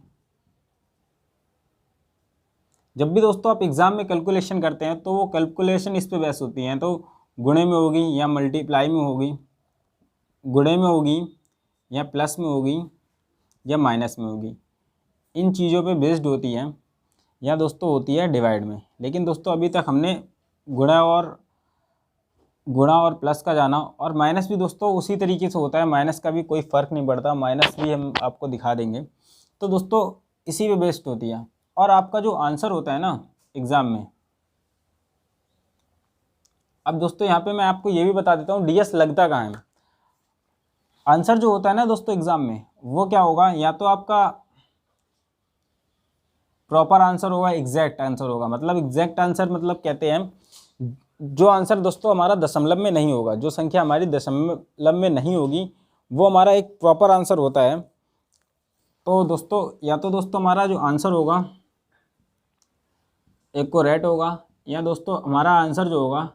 जब भी दोस्तों आप एग्ज़ाम में कैलकुलेशन करते हैं तो वो कैलकुलेशन इस पे बेस होती हैं, तो गुणे में होगी या मल्टीप्लाई में होगी, गुणे में होगी या प्लस में होगी या माइनस में होगी, इन चीज़ों पे बेस्ड होती है, या दोस्तों होती है डिवाइड में। लेकिन दोस्तों अभी तक हमने गुणा और प्लस का जाना, और माइनस भी दोस्तों उसी तरीके से होता है, माइनस का भी कोई फ़र्क नहीं पड़ता, माइनस भी हम आपको दिखा देंगे। तो दोस्तों इसी पे बेस्ड होती है। और आपका जो आंसर होता है ना एग्ज़ाम में, अब दोस्तों यहाँ पे मैं आपको ये भी बता देता हूँ डीएस लगता कहाँ है। आंसर जो होता है ना दोस्तों एग्ज़ाम में, वो क्या होगा, या तो आपका प्रॉपर आंसर होगा, एग्जैक्ट आंसर होगा। मतलब एग्जैक्ट आंसर मतलब कहते हैं जो आंसर दोस्तों हमारा दशमलव में नहीं होगा, जो संख्या हमारी दशमलव में नहीं होगी, वो हमारा एक प्रॉपर आंसर होता है। तो दोस्तों या तो दोस्तों हमारा जो आंसर होगा एक्यूरेट होगा, या दोस्तों हमारा आंसर जो होगा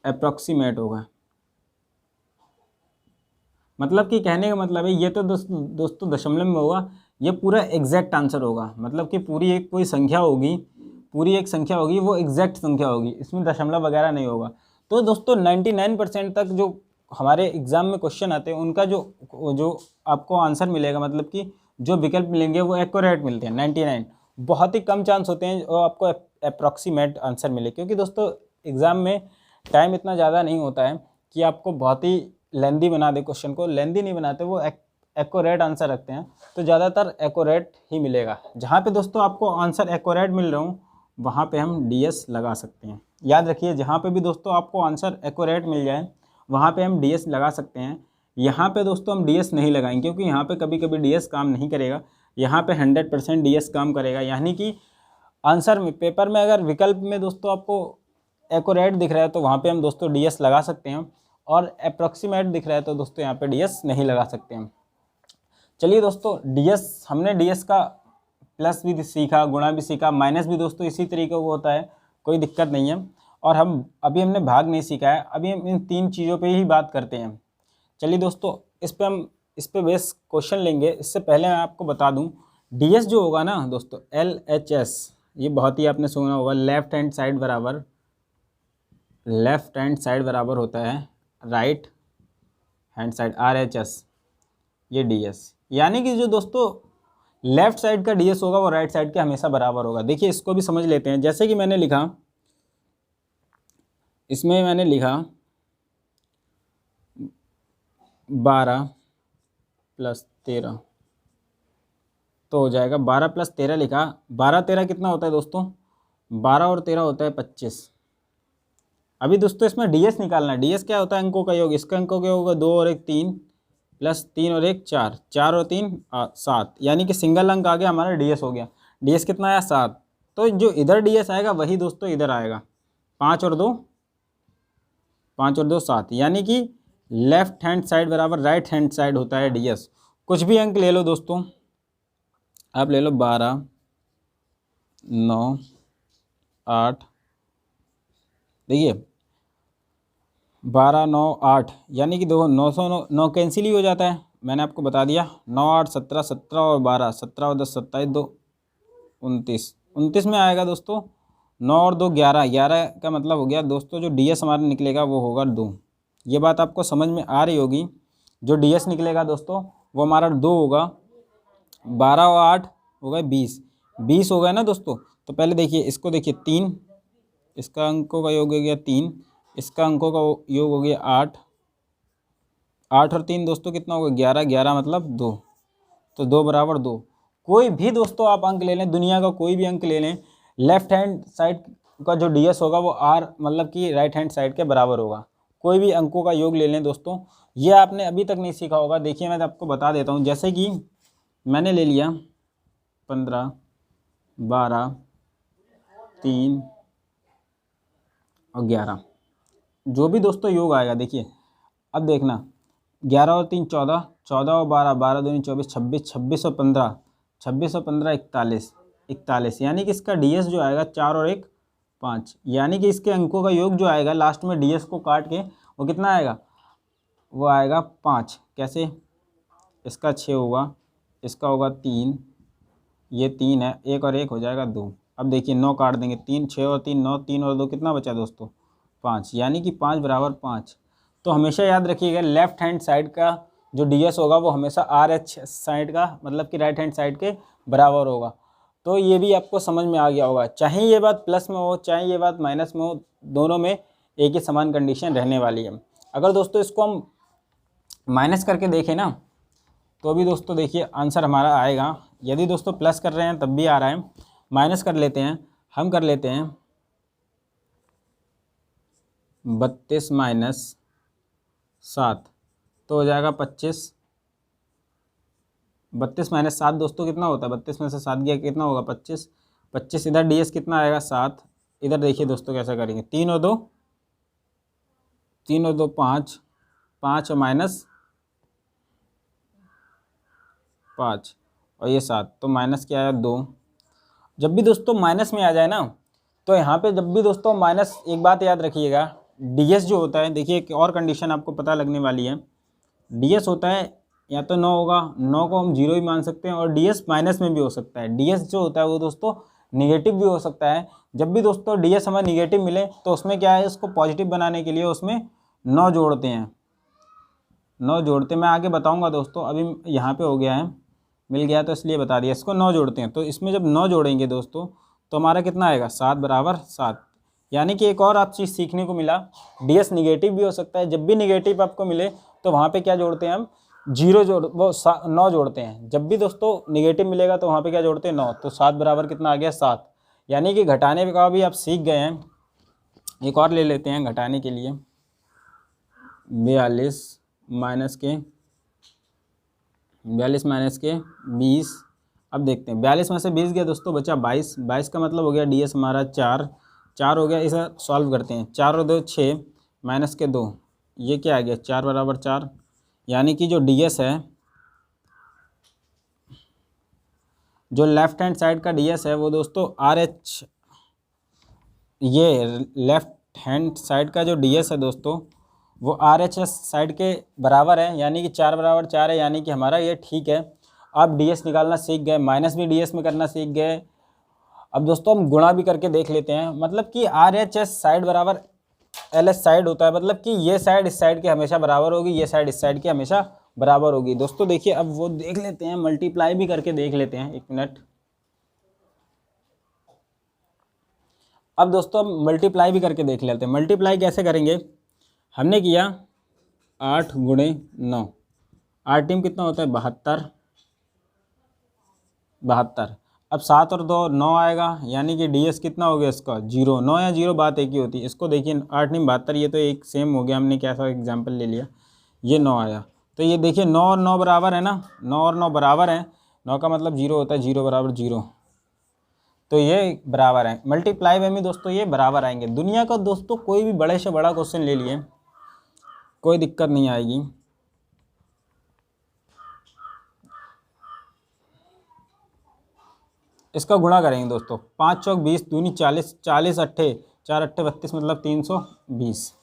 अप्रॉक्सीमेट होगा। मतलब कि कहने का मतलब है ये तो दोस्तों दशमलव में होगा, ये पूरा एग्जैक्ट आंसर होगा। मतलब कि पूरी एक कोई संख्या होगी, पूरी एक संख्या होगी, वो एग्जैक्ट संख्या होगी, इसमें दशमलव वगैरह नहीं होगा। तो दोस्तों 99% तक जो हमारे एग्ज़ाम में क्वेश्चन आते हैं उनका जो आपको आंसर मिलेगा, मतलब कि जो विकल्प मिलेंगे वो एक्यूरेट मिलते हैं 99। बहुत ही कम चांस होते हैं और आपको अप्रॉक्सीमेट आंसर मिले, क्योंकि दोस्तों एग्ज़ाम में टाइम इतना ज़्यादा नहीं होता है कि आपको बहुत ही लेंदी बना दे। क्वेश्चन को लेंदी नहीं बनाते, वो एक्यूरेट आंसर रखते हैं, तो ज़्यादातर एक्यूरेट ही मिलेगा। जहाँ पे दोस्तों आपको आंसर एक्यूरेट मिल रहा हूँ वहाँ पे हम डीएस लगा सकते हैं। याद रखिए, जहाँ पे भी दोस्तों आपको आंसर एक्यूरेट मिल जाए वहाँ पे हम डीएस लगा सकते हैं। यहाँ पे दोस्तों हम डीएस नहीं लगाएंगे, क्योंकि यहाँ पे कभी कभी डीएस काम नहीं करेगा, यहाँ पे 100% डीएस काम करेगा। यानी कि आंसर में, पेपर में अगर विकल्प में दोस्तों आपको एक्यूरेट दिख रहा है तो वहाँ पे हम दोस्तों डीएस लगा सकते हैं, और अप्रॉक्सीमेट दिख रहा है तो दोस्तों यहाँ पे डीएस नहीं लगा सकते हैं। चलिए दोस्तों, डीएस हमने डीएस का प्लस भी सीखा, गुणा भी सीखा, माइनस भी दोस्तों इसी तरीके का होता है, कोई दिक्कत नहीं है। और हमने भाग नहीं सीखा है, अभी हम इन 3 चीज़ों पे ही बात करते हैं। चलिए दोस्तों, इस पे बेस क्वेश्चन लेंगे। इससे पहले मैं आपको बता दूं, डीएस जो होगा ना दोस्तों, LHS, ये बहुत ही आपने सुना होगा, लेफ्ट हैंड साइड बराबर होता है राइट हैंड साइड, RHS, ये डीएस। यानी कि जो दोस्तों लेफ्ट साइड का डीएस होगा वो राइट साइड के हमेशा बराबर होगा। देखिए इसको भी समझ लेते हैं। जैसे कि मैंने लिखा, इसमें मैंने लिखा 12 + 13, तो हो जाएगा 12 + 13 लिखा। 12 13 कितना होता है दोस्तों? 12 और 13 होता है 25। अभी दोस्तों इसमें डीएस निकालना है। डीएस क्या होता है? अंकों का योग। इसका अंकों का योग 2 और 1 3, + 3 और 1 4, 4 और 3 7, यानी कि सिंगल अंक आ गया हमारा, डीएस हो गया। डीएस कितना आया? 7। तो जो इधर डीएस आएगा वही दोस्तों इधर आएगा, 5 और 2 7, यानी कि लेफ्ट हैंड साइड बराबर राइट हैंड साइड होता है डीएस। कुछ भी अंक ले लो दोस्तों, आप ले लो 12 9 8, देखिए 12 9 8, यानी कि 9 कैंसिल ही हो जाता है। मैंने आपको बता दिया 9 8 17, 17 और 12, 17 और 10 27, 2 29, 29 में आएगा दोस्तों 9 और 2 11, 11 का मतलब हो गया दोस्तों जो डीएस हमारा निकलेगा वो होगा 2। ये बात आपको समझ में आ रही होगी। जो डीएस निकलेगा दोस्तों वो हमारा 2 होगा। 12 और 8 हो गए 20, 20 हो गए ना दोस्तों। तो पहले देखिए इसको, देखिए 3, इसका अंकों का योग हो गया 3, इसका अंकों का योग हो गया 8, 8 और 3 दोस्तों कितना होगा? 11, 11 मतलब 2, तो 2 बराबर 2। कोई भी दोस्तों आप अंक ले लें, दुनिया का कोई भी अंक ले लें, लेफ्ट हैंड साइड का जो डीएस होगा वो आर मतलब कि राइट हैंड साइड के बराबर होगा। कोई भी अंकों का योग ले लें दोस्तों, ये आपने अभी तक नहीं सीखा होगा। देखिए मैं आपको बता देता हूँ। जैसे कि मैंने ले लिया 15 12 3 और 11, जो भी दोस्तों योग आएगा देखिए, अब देखना 11 और 3 14, 14 और 12, 12 दूनी 24, 26, 26 और 15, 26 और 15 41, 41, यानी कि इसका डीएस जो आएगा 4 और 1 5, यानी कि इसके अंकों का योग जो आएगा लास्ट में डीएस को काट के वो कितना आएगा? वो आएगा 5। कैसे? इसका 6 होगा, इसका होगा 3, ये 3 है, 1 और 1 हो जाएगा 2। अब देखिए 9 काट देंगे, 3 6 और 3 9, 3 और 2 कितना बचा दोस्तों? 5, यानी कि 5 बराबर 5। तो हमेशा याद रखिएगा लेफ्ट हैंड साइड का जो डीएस होगा वो हमेशा आरएच साइड का मतलब कि राइट हैंड साइड के बराबर होगा। तो ये भी आपको समझ में आ गया होगा। चाहे ये बात प्लस में हो चाहे ये बात माइनस में हो, दोनों में एक ही समान कंडीशन रहने वाली है। अगर दोस्तों इसको हम माइनस करके देखें ना तो भी दोस्तों देखिए आंसर हमारा आएगा। यदि दोस्तों प्लस कर रहे हैं तब भी आ रहा है, माइनस कर लेते हैं, हम कर लेते हैं 32 - 7, तो हो जाएगा 25। 32 - 7 दोस्तों कितना होता है? 32 में से 7 गया कितना होगा? 25। 25 इधर डीएस कितना आएगा? 7। इधर देखिए दोस्तों कैसा करेंगे, 3 और 2 5, 5 और माइनस 5 और ये 7, तो माइनस क्या आया? 2। जब भी दोस्तों माइनस में आ जाए ना तो यहाँ पे जब भी दोस्तों माइनस, एक बात याद रखिएगा, डीएस जो होता है, देखिए एक और कंडीशन आपको पता लगने वाली है। डीएस होता है या तो 9 होगा, 9 को हम 0 भी मान सकते हैं, और डीएस माइनस में भी हो सकता है। डीएस जो होता है वो दोस्तों निगेटिव भी हो सकता है। जब भी दोस्तों डीएस हमें निगेटिव मिले तो उसमें क्या है, उसको पॉजिटिव बनाने के लिए उसमें 9 जोड़ते हैं, 9 जोड़ते मैं आगे बताऊँगा दोस्तों। अभी यहाँ पर हो गया है मिल गया तो इसलिए बता दिया। इसको 9 जोड़ते हैं, तो इसमें जब 9 जोड़ेंगे दोस्तों तो हमारा कितना आएगा, 7 बराबर 7। यानी कि एक और आप चीज़ सीखने को मिला, डीएस निगेटिव भी हो सकता है। जब भी निगेटिव आपको मिले तो वहाँ पे क्या जोड़ते हैं हम, 9 जोड़ते हैं। जब भी दोस्तों निगेटिव मिलेगा तो वहाँ पे क्या जोड़ते हैं, 9। तो 7 बराबर कितना आ गया, 7। यानी कि घटाने का भी आप सीख गए हैं। एक और ले लेते हैं घटाने के लिए, 42 माइनस के 20। अब देखते हैं 42 में से 20 गया दोस्तों, बचा 22। 22 का मतलब हो गया डीएस हमारा 4 हो गया। इसे सॉल्व करते हैं, 4 और 2 6 माइनस के 2, ये क्या आ गया, 4 बराबर 4। यानी कि जो डीएस है, जो लेफ्ट हैंड साइड का डीएस है वो दोस्तों RH, ये लेफ्ट हैंड साइड का जो डीएस है दोस्तों वो RHS साइड के बराबर है। यानी कि 4 बराबर 4 है, यानी कि हमारा ये ठीक है। अब डीएस निकालना सीख गए, माइनस भी डीएस में करना सीख गए। अब दोस्तों हम गुणा भी करके देख लेते हैं। मतलब कि RHS साइड बराबर LS साइड होता है, मतलब कि ये साइड इस साइड के हमेशा बराबर होगी, ये साइड इस साइड के हमेशा बराबर होगी। दोस्तों देखिए अब वो देख लेते हैं, मल्टीप्लाई भी करके देख लेते हैं, 1 मिनट। अब दोस्तों हम मल्टीप्लाई भी करके देख लेते हैं। मल्टीप्लाई कैसे करेंगे, हमने किया 8 गुणे 9, 8 टीम कितना होता है, 72। अब 7 और 2 9 आएगा, यानी कि डीएस कितना हो गया इसका, 0। 9 या 0 बात एक ही होती है। इसको देखिए 8 नीम 72, ये तो एक सेम हो गया, हमने कैसा एग्जाम्पल ले लिया, ये 9 आया। तो ये देखिए 9 और 9 बराबर है ना, 9 और 9 बराबर है। 9 का मतलब 0 होता है, 0 बराबर 0, तो ये बराबर है। मल्टीप्लाई में भी दोस्तों ये बराबर आएंगे। दुनिया का दोस्तों कोई भी बड़े से बड़ा क्वेश्चन ले लिए, कोई दिक्कत नहीं आएगी। इसका गुणा करेंगे दोस्तों, 5 चौक 20, दूनी 40, 40 अट्ठे 4 अट्ठे 32, मतलब 320।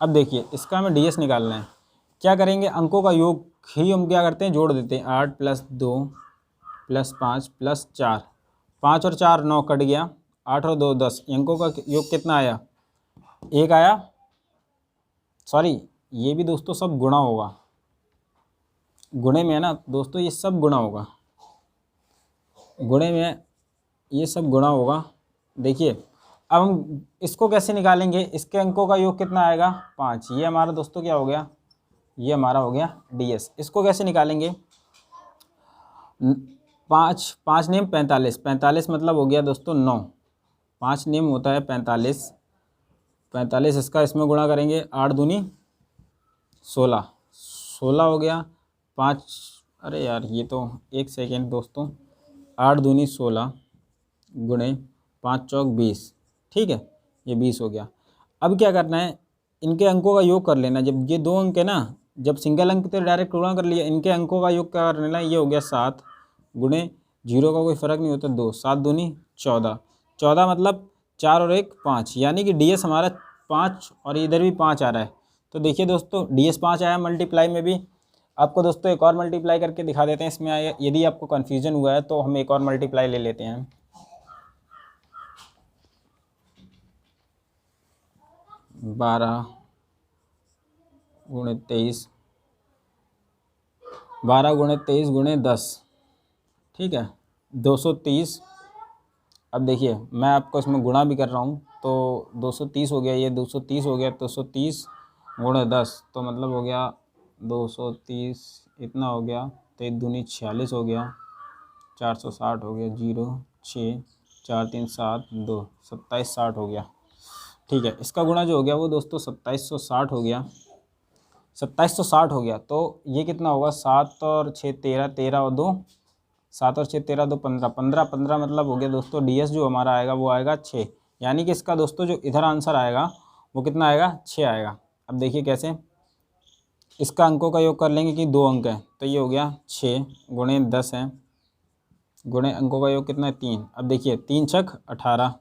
अब देखिए इसका हमें डीएस निकालना है। क्या करेंगे, अंकों का योग ही हम क्या करते हैं, जोड़ देते हैं। 8 + 2 + 5 + 4, 5 और 4 9 कट गया, 8 और 2 10, अंकों का योग कितना आया, 1 आया। सॉरी, ये भी दोस्तों सब गुणा होगा, गुणे में है ना दोस्तों, ये सब गुणा होगा, गुणे में ये सब गुणा होगा। देखिए अब हम इसको कैसे निकालेंगे, इसके अंकों का योग कितना आएगा, 5। ये हमारा दोस्तों क्या हो गया, ये हमारा हो गया डीएस। इसको कैसे निकालेंगे, 5 5 नेम 45, 45 मतलब हो गया दोस्तों 9, 5 नेम होता है 45, 45 इसका इसमें गुणा करेंगे, 8 दूनी 16, 16 हो गया। 5, अरे यार ये तो 1 सेकेंड दोस्तों, 8 दूनी 16 गुणे 5 चौक 20, ठीक है, ये 20 हो गया। अब क्या करना है, इनके अंकों का योग कर लेना। जब ये 2 अंक है ना, जब सिंगल अंक तो डायरेक्ट गुणा कर लिया, इनके अंकों का योग क्या कर लेना, ये हो गया 7 गुणे 0 का कोई फ़र्क नहीं होता 2, 7 दूनी 14, 14 मतलब 4 और 1 5, यानी कि डीएस हमारा 5 और इधर भी 5 आ रहा है। तो देखिए दोस्तों डीएस 5 आया मल्टीप्लाई में भी। आपको दोस्तों एक और मल्टीप्लाई करके दिखा देते हैं इसमें आया, यदि आपको कन्फ्यूजन हुआ है तो हम एक और मल्टीप्लाई ले लेते हैं। 12 गुणे 23, 12 गुणे 23 गुणे 10, ठीक है, 230। अब देखिए मैं आपको इसमें गुणा भी कर रहा हूँ, तो 230 हो गया, ये 230 हो गया, 230 गुणे 10, तो मतलब हो गया 230, इतना हो गया, 23 दूनी 46 हो गया, 460 हो गया, 0 6 4 3 7 2 2760 हो गया, ठीक है। इसका गुणा जो हो गया वो दोस्तों 2760 हो गया, 2760 हो गया। तो ये कितना होगा, 7 और 6 13, 13 और 2 7 और 6 13 2 15, 15 15 मतलब हो गया दोस्तों डीएस जो हमारा आएगा वो आएगा 6। यानी कि इसका दोस्तों जो इधर आंसर आएगा वो कितना आएगा, 6 आएगा। अब देखिए कैसे, इसका अंकों का योग कर लेंगे कि 2 अंक है, तो ये हो गया 6 गुणे 10 है, गुणे अंकों का योग कितना है 3। अब देखिए 3 छक 18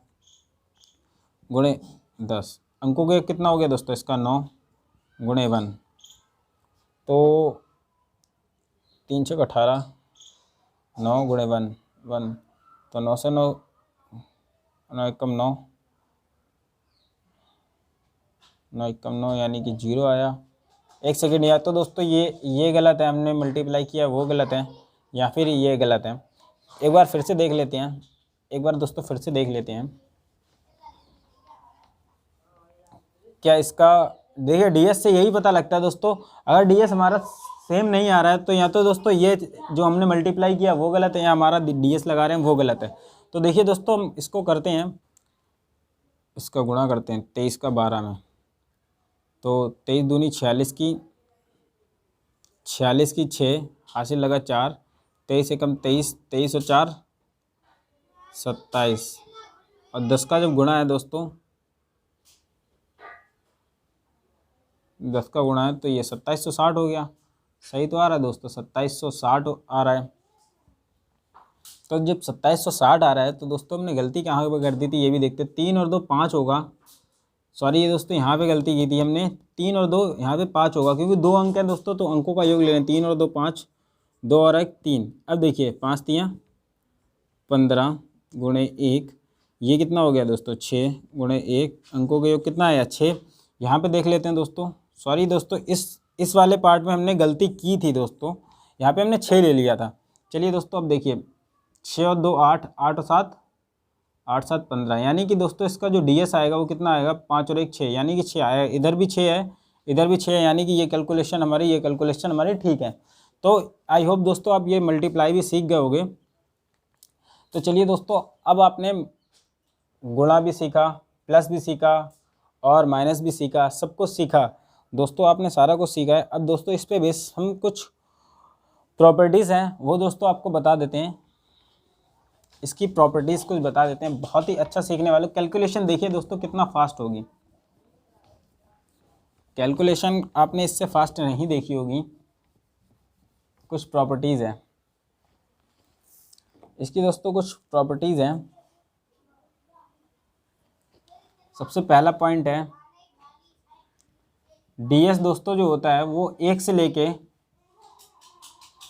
गुणे 10, अंकों का योग कितना हो गया दोस्तों इसका 9 गुणे 1, तो 3 छक 18, 9 गुणे 1 1, तो 9 से 9 9 एकम 9, 9 एकम 9 यानी कि 0 आया। 1 सेकेंड यार, तो दोस्तों ये गलत है, हमने मल्टीप्लाई किया वो गलत है। या फिर ये गलत है। एक बार फिर से देख लेते हैं, एक बार दोस्तों फिर से देख लेते हैं क्या इसका। देखिए डीएस से यही पता लगता है दोस्तों, अगर डीएस हमारा सेम नहीं आ रहा है तो या तो दोस्तों ये जो हमने मल्टीप्लाई किया वो गलत है, या हमारा डीएस लगा रहे हैं वो गलत है। तो देखिए दोस्तों हम इसको करते हैं, इसका गुणा करते हैं 23 का 12 में। तो 23 दूनी 46 की, 46 की 6 हासिल लगा 4, 23 से कम 23, 23 और 4 27, और 10 का जब गुणा है दोस्तों, 10 का गुणा है तो ये 2760 हो गया। सही तो आ रहा है दोस्तों, 2760 आ रहा है। तो जब 2760 आ रहा है तो दोस्तों हमने गलती कहाँ पे कर दी थी ये भी देखते। 3 और 2 5 होगा, सॉरी ये दोस्तों यहाँ पे गलती की थी हमने, 3 और 2 यहाँ पे 5 होगा, क्योंकि 2 अंक हैं दोस्तों तो अंकों का योग ले लें। 3 और 2 5, 2 और 1 3। अब देखिए 5 तियाँ 15 गुणे 1, ये कितना हो गया दोस्तों 6 गुणे 1, अंकों का योग कितना आया 6। यहाँ पे देख लेते हैं दोस्तों, सॉरी दोस्तों इस वाले पार्ट में हमने गलती की थी दोस्तों, यहाँ पे हमने 6 ले लिया था। चलिए दोस्तों अब देखिए 6 और 2 8, 8 और 7 8 7 15, यानी कि दोस्तों इसका जो डीएस आएगा वो कितना आएगा 5 और 1 6, यानी कि 6 आया। इधर भी 6 है, इधर भी 6 है, यानी कि ये कैलकुलेशन हमारी ठीक है। तो आई होप दोस्तों आप ये मल्टीप्लाई भी सीख गए होंगे। तो चलिए दोस्तों अब आपने गुणा भी सीखा, प्लस भी सीखा और माइनस भी सीखा, सब कुछ सीखा दोस्तों, आपने सारा कुछ सीखा है। अब दोस्तों इस पे बेस हम कुछ प्रॉपर्टीज़ हैं वो दोस्तों आपको बता देते हैं, इसकी प्रॉपर्टीज़ कुछ बता देते हैं, बहुत ही अच्छा सीखने वाले। कैलकुलेशन देखिए दोस्तों कितना फास्ट होगी, कैलकुलेशन आपने इससे फास्ट नहीं देखी होगी। कुछ प्रॉपर्टीज़ है इसकी दोस्तों, कुछ प्रॉपर्टीज़ हैं। सबसे पहला पॉइंट है डीएस दोस्तों जो होता है वो 1 से लेके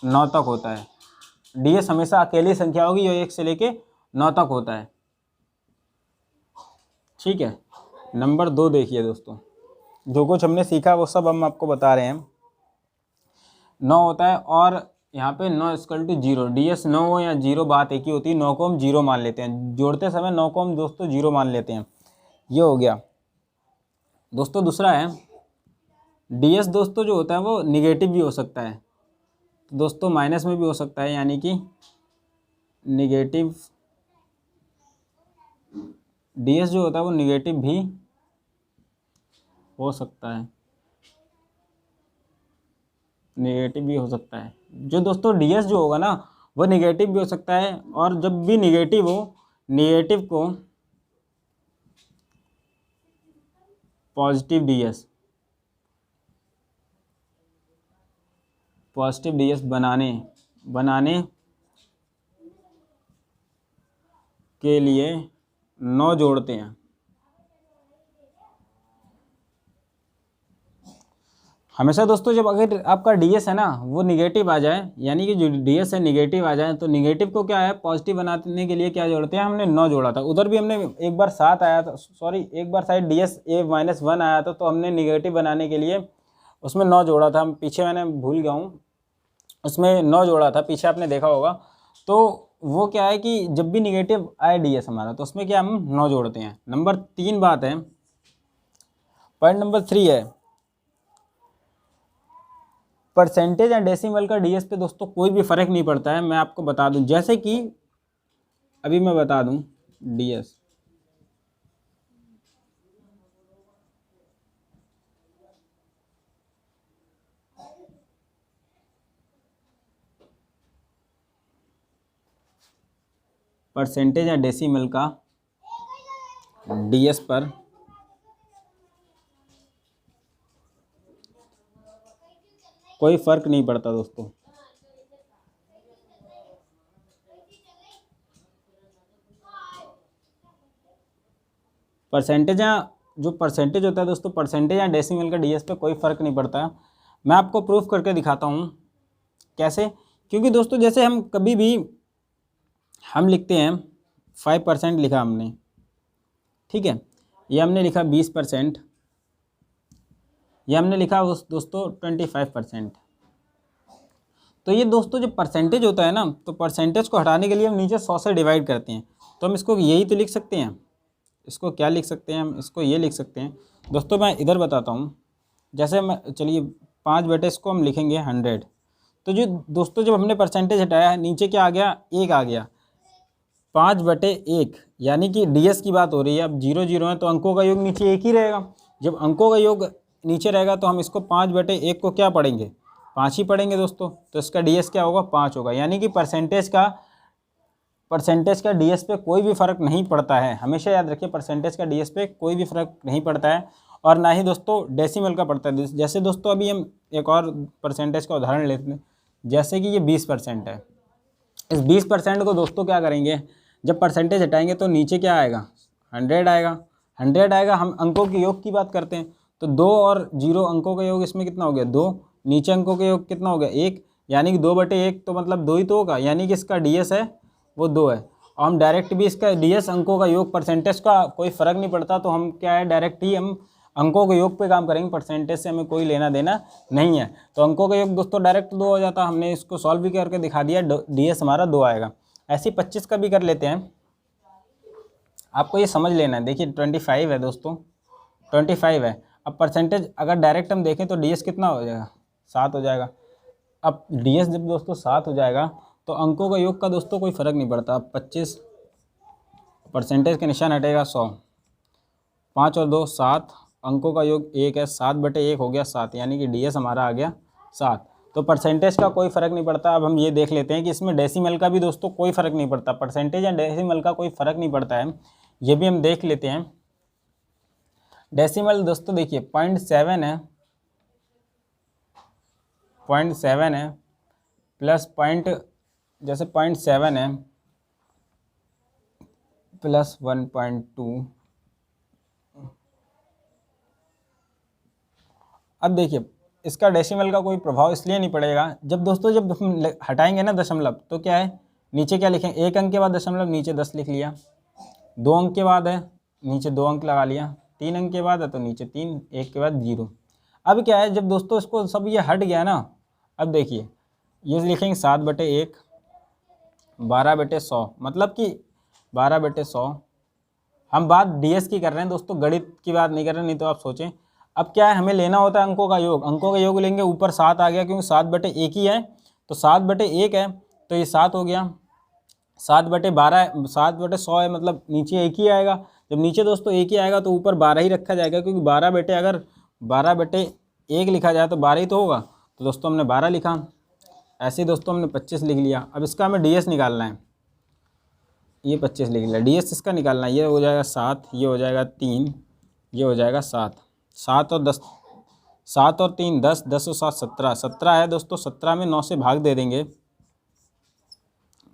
9 तक होता है। डीएस हमेशा अकेली संख्या होगी जो 1 से लेके 9 तक होता है, ठीक है। नंबर 2 देखिए दोस्तों, जो कुछ हमने सीखा वो सब हम आपको बता रहे हैं। 9 होता है और यहाँ पे 9 इक्वल टू 0, डीएस 9 हो या 0 बात एक ही होती है। 9 को हम 0 मान लेते हैं, जोड़ते समय 9 को हम दोस्तों 0 मान लेते हैं, ये हो गया दोस्तों। दूसरा है डीएस दोस्तों जो होता है वो निगेटिव भी हो सकता है, तो दोस्तों माइनस में भी हो सकता है, यानी कि निगेटिव डीएस जो होता है वो निगेटिव भी हो सकता है, निगेटिव भी हो सकता है। जो दोस्तों डीएस जो होगा ना वो निगेटिव भी हो सकता है, और जब भी निगेटिव हो, निगेटिव को पॉजिटिव डीएस बनाने के लिए 9 जोड़ते हैं। हमेशा दोस्तों जब अगर आपका डीएस है ना वो निगेटिव आ जाए, यानी कि जो डीएस है निगेटिव आ जाए, तो निगेटिव को क्या है पॉजिटिव बनाने के लिए क्या जोड़ते हैं, हमने 9 जोड़ा था। उधर भी हमने एक बार 7 आया था, सॉरी एक बार शायद डीएस A-1 आया था, तो हमने निगेटिव बनाने के लिए उसमें 9 जोड़ा था। हम पीछे मैंने भूल गया हूँ, उसमें 9 जोड़ा था, पीछे आपने देखा होगा। तो वो क्या है कि जब भी निगेटिव आए डीएस हमारा तो उसमें क्या हम 9 जोड़ते हैं। नंबर 3 बात है, पॉइंट नंबर 3 है परसेंटेज या डेसिमल का डीएस पे दोस्तों कोई भी फ़र्क नहीं पड़ता है। मैं आपको बता दूं, जैसे कि अभी मैं बता दूं डीएस परसेंटेज या डेसिमल का डीएस पर कोई फ़र्क नहीं पड़ता दोस्तों। परसेंटेज या जो परसेंटेज होता है दोस्तों, परसेंटेज या डेसिमल का डीएस पे कोई फ़र्क नहीं पड़ता। मैं आपको प्रूफ करके दिखाता हूँ कैसे। क्योंकि दोस्तों जैसे हम कभी भी हम लिखते हैं 5% लिखा हमने, ठीक है, ये हमने लिखा 20%, ये हमने लिखा दोस्तों 25%। तो ये दोस्तों जो परसेंटेज होता है ना, तो परसेंटेज को हटाने के लिए हम नीचे 100 से डिवाइड करते हैं। तो हम इसको यही तो लिख सकते हैं, इसको क्या लिख सकते हैं हम, इसको ये लिख सकते हैं दोस्तों। मैं इधर बताता हूँ, जैसे मैं चलिए 5 बटे इसको हम लिखेंगे 100। तो जो दोस्तों जब हमने परसेंटेज हटाया, नीचे क्या आ गया, 1 आ गया, 5/1, यानी कि डीएस की बात हो रही है। अब 0 0 है तो अंकों का योग नीचे 1 ही रहेगा। जब अंकों का योग नीचे रहेगा तो हम इसको 5/1 को क्या पढ़ेंगे, 5 ही पढ़ेंगे दोस्तों। तो इसका डीएस क्या होगा, 5 होगा। यानी कि परसेंटेज का डीएस पे कोई भी फ़र्क नहीं पड़ता है। हमेशा याद रखिए, परसेंटेज का डीएस पे कोई भी फ़र्क नहीं पड़ता है, और ना ही दोस्तों डेसिमल का पड़ता है। जैसे दोस्तों अभी हम एक और परसेंटेज का उदाहरण लेते हैं, जैसे कि ये 20% है। इस 20% को दोस्तों क्या करेंगे, जब परसेंटेज हटाएंगे तो नीचे क्या आएगा, 100 आएगा। 100 आएगा, हम अंकों के योग की बात करते हैं तो 2 और 0 अंकों का योग इसमें कितना हो गया, 2। नीचे अंकों का योग कितना हो गया, 1, यानी कि 2/1, तो मतलब 2 ही तो होगा, यानी कि इसका डीएस है वो 2 है। और हम डायरेक्ट भी इसका डीएस अंकों का योग, परसेंटेज का कोई फ़र्क नहीं पड़ता, तो हम क्या है डायरेक्ट ही हम अंकों के योग पे काम करेंगे, परसेंटेज से हमें कोई लेना देना नहीं है। तो अंकों का योग दोस्तों डायरेक्ट 2 हो जाता। हमने इसको सॉल्व भी करके दिखा दिया, डीएस हमारा 2 आएगा। ऐसे 25 का भी कर लेते हैं, आपको ये समझ लेना है। देखिए 25 है दोस्तों, 25 है। अब परसेंटेज अगर डायरेक्ट हम देखें तो डीएस कितना हो जाएगा, 7 हो जाएगा। अब डीएस जब दोस्तों 7 हो जाएगा तो अंकों का योग का दोस्तों कोई फ़र्क नहीं पड़ता। अब 25, परसेंटेज का निशान हटेगा 100, 5 और 2 7, अंकों का योग 1 है, 7/1 हो गया 7, यानी कि डीएस हमारा आ गया 7। तो परसेंटेज का कोई फ़र्क नहीं पड़ता। अब हम ये देख लेते हैं कि इसमें डेसिमल का भी दोस्तों कोई फ़र्क नहीं पड़ता, परसेंटेज या डेसिमल का कोई फ़र्क नहीं पड़ता है, ये भी हम देख लेते हैं। डेसिमल दोस्तों देखिए 0.7 है, 0.7 है प्लस जैसे 0.7 है प्लस 1.2। अब देखिए इसका डेसिमल का कोई प्रभाव इसलिए नहीं पड़ेगा, जब दोस्तों जब हम हटाएंगे ना दशमलव, तो क्या है नीचे क्या लिखें, 1 अंक के बाद दशमलव, नीचे 10 लिख लिया। 2 अंक के बाद है, नीचे 2 अंक लगा लिया। 3 अंक के बाद है तो नीचे 3, 1 के बाद 0। अब क्या है, जब दोस्तों इसको सब ये हट गया ना, अब देखिए ये लिखेंगे 7/1, 12/100, मतलब कि 12/100। हम बात डीएस की कर रहे हैं दोस्तों, गणित की बात नहीं कर रहे, नहीं तो आप सोचें। अब क्या है, हमें लेना होता है अंकों का योग। अंकों का योग लेंगे, ऊपर 7 आ गया क्योंकि 7/1 ही है, तो 7/1 है तो ये 7 हो गया। 7/12 7/100 है, मतलब नीचे 1 ही आएगा। जब नीचे दोस्तों 1 ही आएगा तो ऊपर 12 ही रखा जाएगा, क्योंकि 12/1 लिखा जाए तो 12 ही तो होगा। तो दोस्तों हमने 12 लिखा। ऐसे ही दोस्तों हमने 25 लिख लिया। अब इसका हमें डीएस निकालना है, ये 25 लिख लिया, डीएस इसका निकालना है। ये हो जाएगा 7, ये हो जाएगा 3, ये हो जाएगा 7। 7 और 10, 7 और 3 10, 10 और 7 17, 17 है दोस्तों। 17 में 9 से भाग दे देंगे,